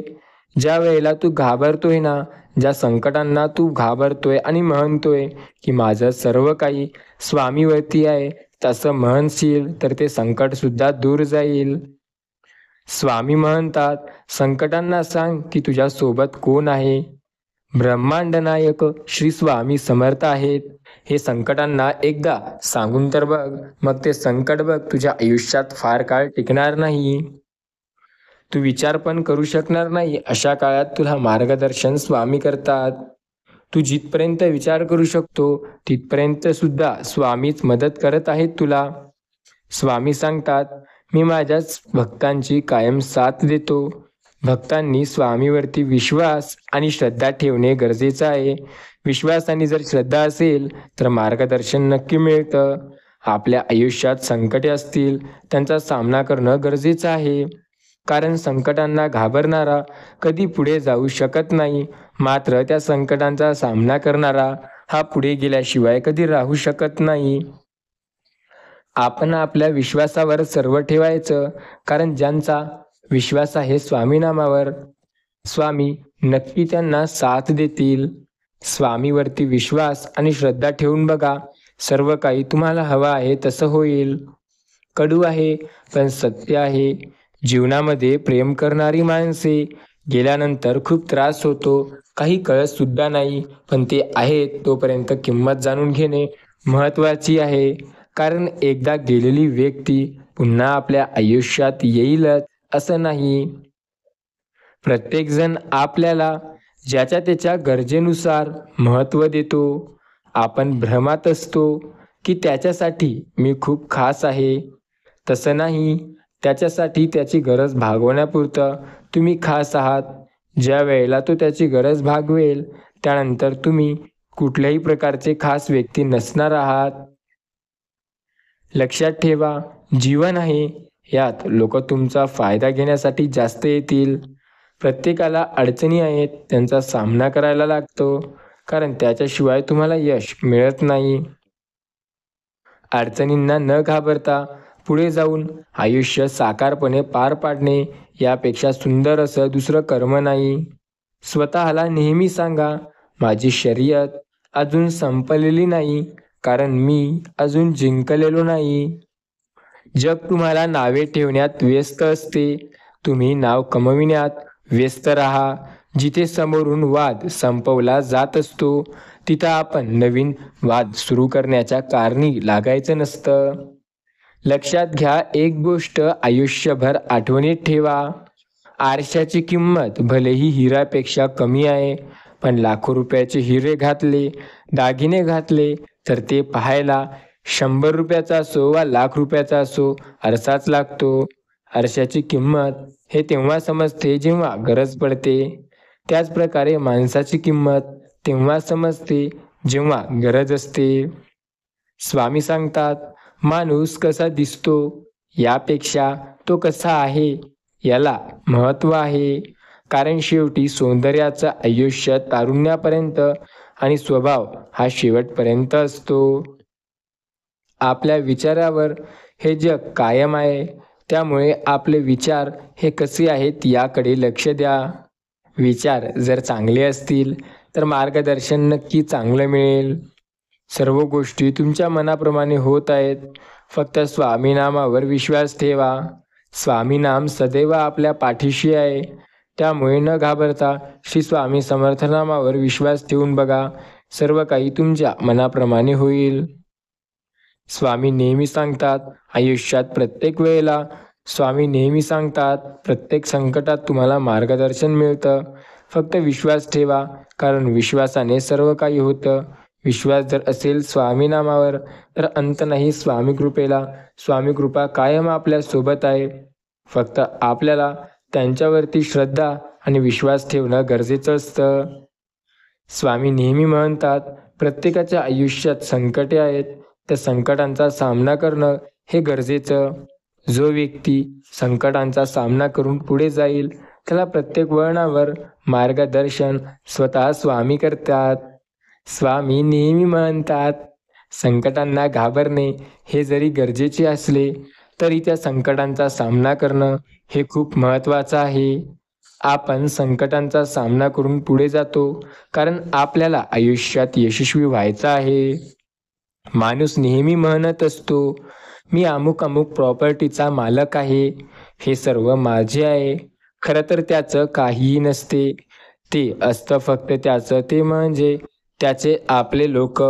ज्या वेळेला तू घाबरतोय ना, ज्या संकटांना तू घाबरतोय आणि म्हणतोय की माझं सर्व काही स्वामीवरती आहे, तसं म्हणशील तर ते संकट सुद्धा दूर जाईल. स्वामी म्हणतात, संकटांना सांग की तुझ्या सोबत कोण आहे. ब्रह्मांड नायक श्री स्वामी समर्थ आहेत. हे संकटांना एकदा सांगून तर बघ, मग ते संकट बघ तुझ्या आयुष्यात फार काळ टिकणार नाही. तू विचार पण करू शकणार नाही अशा काळात तुला मार्गदर्शन स्वामी करतात. तू जिथपर्यंत विचार करू शकतो तिथपर्यंत सुद्धा स्वामीच मदत करत आहेत तुला. स्वामी सांगतात, मी माझ्याच भक्तांची कायम साथ देतो. भक्तांनी स्वामीवरती विश्वास आणि श्रद्धा ठेवणे गरजेचं आहे. विश्वास आणि जर श्रद्धा असेल तर मार्गदर्शन नक्की मिळतं. आपल्या आयुष्यात संकटे असतील त्यांचा सामना करणं गरजेचं आहे, कारण संकटांना घाबरणारा कधी पुढे जाऊ शकत नाही, मात्र त्या संकटांचा सामना करणारा हा पुढे गेल्याशिवाय कधी राहू शकत नाही. आपण आपल्या विश्वासावर सर्व ठेवायचं, कारण ज्यांचा विश्वास आहे स्वामीनामावर, स्वामी नक्की त्यांना साथ देतील. स्वामीवरती विश्वास आणि श्रद्धा ठेवून बघा, सर्व काही तुम्हाला हवं आहे तसं होईल. कडू आहे पण सत्य आहे. जीवनामध्ये प्रेम करणारी माणसे गेल्यानंतर खूप त्रास होतो, काही कळत सुद्धा नाही, पण ते आहेत तोपर्यंत किंमत जाणून घेणे महत्त्वाची आहे. कारण एकदा गेलेली व्यक्ती पुन्हा आपल्या आयुष्यात येईलच असं नाही. प्रत्येकजण आपल्याला ज्याच्या त्याच्या गरजेनुसार महत्त्व देतो. आपण भ्रमात असतो की त्याच्यासाठी मी खूप खास आहे. तसं नाही, त्याच्यासाठी त्याची गरज भागवण्यापुरतं तुम्ही खास आहात. ज्या वेळेला तो त्याची गरज भागवेल त्यानंतर तुम्ही कुठल्याही प्रकारचे खास व्यक्ती नसणार आहात. लक्षात ठेवा, जीवन आहे, यात लोक तुमचा फायदा घेण्यासाठी जास्त येतील. प्रत्येकाला अडचणी आहेत, त्यांचा सामना करायला लागतो, कारण त्याच्याशिवाय तुम्हाला यश मिळत नाही. अडचणींना न घाबरता पुढे जाऊन आयुष्य साकारपणे पार पाडणे यापेक्षा सुंदर असं दुसरं कर्म नाही. स्वतःला नेहमी सांगा, माझी शर्यत अजून संपलेली नाही, कारण मी अजून जिंकलेलो नाही. जग तुम्हाला नावे ठेवण्यात व्यस्त असते. तुम्ही नाव कमविण्यात व्यस्त राहा. जिथे समोरून वाद संपवला जात असतो, तिथं आपण नवीन वाद सुरू करण्याच्या कारणी लागायचं नसतं. लक्षात घ्या, एक गोष्ट आयुष्यभर आठवणीत ठेवा. आरशाची किंमत भलेही हिऱ्यापेक्षा कमी आहे, पण लाखो रुपयाचे हिरे घातले, दागिने घातले, तर ते पाहायला 100 रुपयाचा असो वा लाख रुपयाचा असो, आरसाच लागतो. आरशाची किंमत हे तेव्हा समजते जेव्हा गरज पडते. त्याचप्रकारे माणसाची किंमत तेव्हा समजते जेव्हा गरज असते. स्वामी सांगतात, माणूस कसा दिसतो यापेक्षा तो कसा आहे याला महत्त्व आहे. कारण शेवटी सौंदर्याचं आयुष्य तारुण्यापर्यंत आणि स्वभाव हा शेवटपर्यंत असतो. आपल्या विचारावर हे जग कायम आहे. त्यामुळे आपले विचार हे कसे आहेत याकडे लक्ष द्या. विचार जर चांगले असतील तर मार्गदर्शन नक्की चांगलं मिळेल. सर्व गोष्टी तुमच्या मनाप्रमाणे होत आहेत. फक्त स्वामीनामावर विश्वास ठेवा. स्वामीनाम सदैव आपल्या पाठीशी आहे. त्यामुळे न घाबरता श्री स्वामी समर्थनामावर विश्वास ठेवून बघा. सर्व काही तुमच्या मनाप्रमाणे होईल. स्वामी नेहमी सांगतात, आयुष्यात प्रत्येक वेळेला स्वामी नेहमी सांगतात, प्रत्येक संकटात तुम्हाला मार्गदर्शन मिळतं. फक्त विश्वास ठेवा, कारण विश्वासाने सर्व काही होतं. विश्वास जर असेल स्वामीनामावर तर अंत नाही स्वामी कृपेला. स्वामी कृपा कायम आपल्या सोबत आहे. फक्त आपल्याला त्यांच्यावरती श्रद्धा आणि विश्वास ठेवणं गरजेचं असतं. स्वामी नेहमी म्हणतात, प्रत्येकाच्या आयुष्यात संकटे आहेत. त्या संकटांचा सामना करणं हे गरजेचं. जो व्यक्ती संकटांचा सामना करून पुढे जाईल त्याला प्रत्येक वळणावर मार्गदर्शन स्वतः स्वामी करतात. स्वामी नेहमी म्हणतात, संकटांना घाबरणे हे जरी गरजेचे असले तरी त्या संकटांचा सामना करणं हे खूप महत्त्वाचं आहे. आपण संकटांचा सामना करून पुढे जातो कारण आपल्याला आयुष्यात यशस्वी व्हायचं आहे. माणूस नेहमी म्हणत असतो, मी अमुक अमुक प्रॉपर्टीचा मालक आहे, हे सर्व माझे आहे. खरं तर त्याचं काहीही नसते. ते असतं फक्त त्याचं ते म्हणजे त्याचे आपले लोक.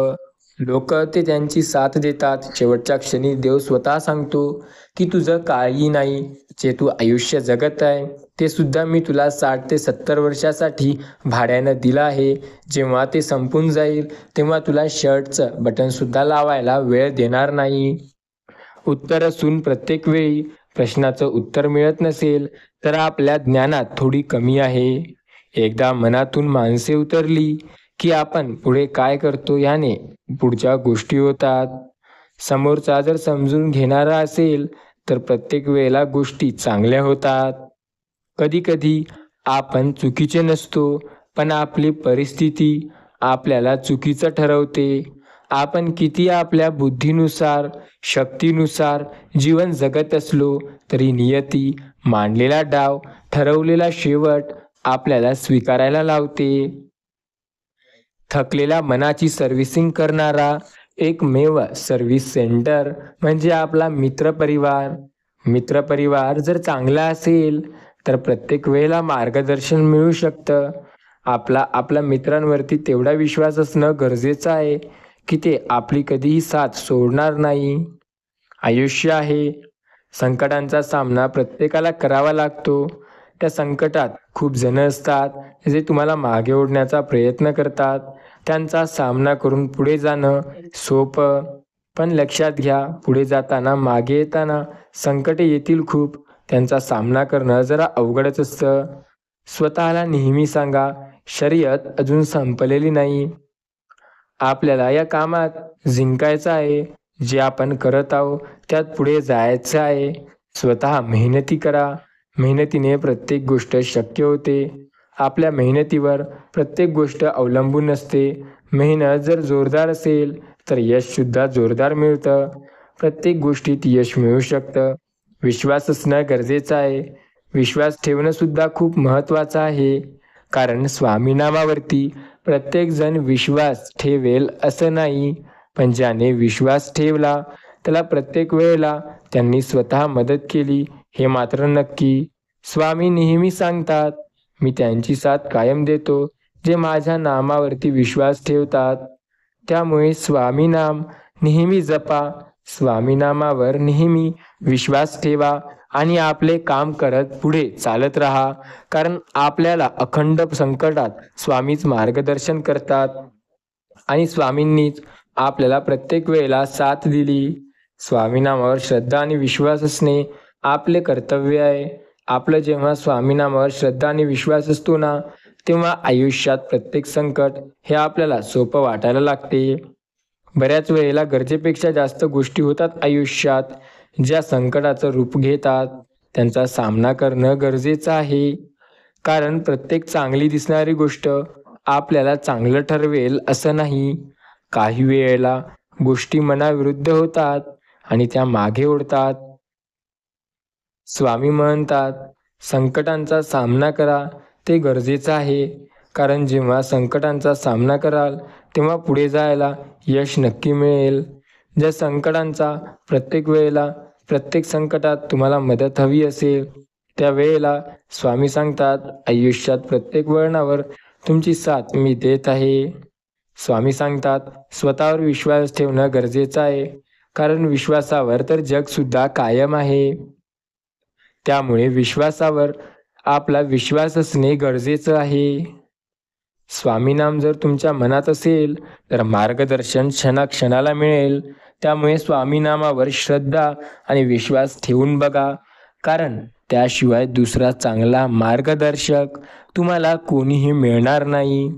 ते त्यांची साथ देतात. शेवटच्या क्षणी देव स्वतः सांगतो की तुझं काही नाही. जे तू आयुष्य जगत आहे ते सुद्धा मी तुला 60 ते 70 वर्षासाठी भाड्यानं दिलं आहे. जेव्हा ते संपून जाईल तेव्हा तुला शर्टचं बटनसुद्धा लावायला वेळ देणार नाही. उत्तर असून प्रत्येक वेळी प्रश्नाचं उत्तर मिळत नसेल तर आपल्या ज्ञानात थोडी कमी आहे. एकदा मनातून माणसे उतरली की आपण पुढे काय करतो याने पुढच्या गोष्टी होतात. समोरचा जर समजून घेणारा असेल तर प्रत्येक वेळेला गोष्टी चांगल्या होतात. कधी-कधी आपण चुकीचे नसतो, पण आपली परिस्थिती आपल्याला चुकीचं ठरवते. आपण किती आपल्या बुद्धीनुसार, शक्तीनुसार जीवन जगत असलो तरी नियती मांडलेला डाव, ठरवलेला शेवट आपल्याला स्वीकारायला लावते. थकलेल्या मनाची सर्व्हिसिंग करणारा एकमेव सर्व्हिस सेंटर म्हणजे आपला मित्रपरिवार. मित्रपरिवार जर चांगला असेल तर प्रत्येक वेळेला मार्गदर्शन मिळू शकतं. आपल्या मित्रांवरती तेवढा विश्वास असणं गरजेचं आहे की ते आपली कधीही साथ सोडणार नाही. आयुष्य आहे, संकटांचा सामना प्रत्येकाला करावा लागतो. त्या संकटात खूप जण असतात जे तुम्हाला मागे ओढण्याचा प्रयत्न करतात. त्यांचा सामना करून पुढे जाणं सोपं, पण लक्षात घ्या, पुढे जाताना मागे येताना संकटे येतील खूप. त्यांचा सामना करणं जरा अवघडच असतं. स्वतःला नेहमी सांगा, शर्यत अजून संपलेली नाही. आपल्याला या कामात जिंकायचं आहे. जे आपण करत आहोत त्यात पुढे जायचं आहे. स्वतः मेहनती करा. मेहनतीने प्रत्येक गोष्ट शक्य होते. आपल्या मेहनतीवर प्रत्येक गोष्ट अवलंबून नसते. मेहनत जर जोरदार असेल तर यशसुद्धा जोरदार मिळतं. प्रत्येक गोष्टीत यश मिळू शकतं. विश्वास असणं गरजेचं आहे. विश्वास ठेवणं सुद्धा खूप महत्त्वाचं आहे. कारण स्वामीनामावरती प्रत्येकजण विश्वास ठेवेल असं नाही, पण ज्याने विश्वास ठेवला त्याला प्रत्येक वेळेला त्यांनी स्वतः मदत केली हे मात्र नक्की. स्वामी नेहमी सांगतात, मी त्यांची साथ कायम देतो जे माझ्या नामावरती विश्वास ठेवतात. त्यामुळे स्वामी नाम नेहमी जपा, स्वामी नामावर नेहमी विश्वास ठेवा आणि आपले काम करत पुढे चालत राहा. कारण आपल्याला अखंड संकटात स्वामीच मार्गदर्शन करतात आणि स्वामींनीच आपल्याला प्रत्येक वेळेला साथ दिली. स्वामीनामावर श्रद्धा आणि विश्वास असणे आपले कर्तव्य आहे. आपलं जेव्हा स्वामीनामावर श्रद्धा आणि विश्वास असतो ना, तेव्हा आयुष्यात प्रत्येक संकट हे आपल्याला सोपं वाटायला लागते. बऱ्याच वेळेला गरजेपेक्षा जास्त गोष्टी होतात आयुष्यात, ज्या संकटाचं रूप घेतात. त्यांचा सामना करणं गरजेचं आहे. कारण प्रत्येक चांगली दिसणारी गोष्ट आपल्याला चांगलं ठरवेल असं नाही. काही वेळेला गोष्टी मनाविरुद्ध होतात आणि त्या मागे ओढतात. स्वामी म्हणतात, संकटांचा सामना करा, ते गरजेचं आहे. कारण जेव्हा संकटांचा सामना कराल तेव्हा पुढे जायला यश नक्की मिळेल. ज्या संकटांचा प्रत्येक वेळेला प्रत्येक संकटात तुम्हाला मदत हवी असेल, त्या वेळेला स्वामी सांगतात, आयुष्यात प्रत्येक वळणावर तुमची साथ मी देत आहे. स्वामी सांगतात, स्वतःवर विश्वास ठेवणं गरजेचं आहे. कारण विश्वासावर तर जगसुद्धा कायम आहे. त्यामुळे विश्वासावर आपला विश्वास असणे गरजेचं आहे. स्वामीनाम जर तुमच्या मनात असेल तर मार्गदर्शन क्षणाक्षणाला मिळेल. त्यामुळे स्वामीनामावर श्रद्धा आणि विश्वास ठेवून बघा. कारण त्याशिवाय दुसरा चांगला मार्गदर्शक तुम्हाला कोणीही मिळणार नाही.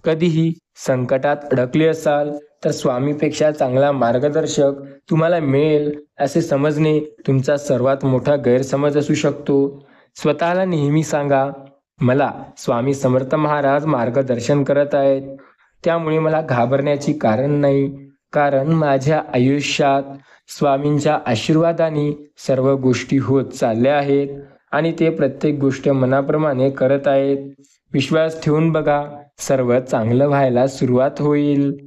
कधीही संकटात अडकले असाल तर स्वामीपेक्षा चांगला मार्गदर्शक तुम्हाला मिळेल असे समजणे तुमचा सर्वात मोठा गैरसमज असू शकतो. स्वतःला नेहमी सांगा, मला स्वामी समर्थ महाराज मार्गदर्शन करत आहेत, त्यामुळे मला घाबरण्याची कारण नाही. कारण माझ्या आयुष्यात स्वामींच्या आशीर्वादाने सर्व गोष्टी होत चालल्या आहेत आणि ते प्रत्येक गोष्ट मनाप्रमाणे करत आहेत. विश्वास ठेवून बघा, सर्व चांगलं व्हायला सुरुवात होईल.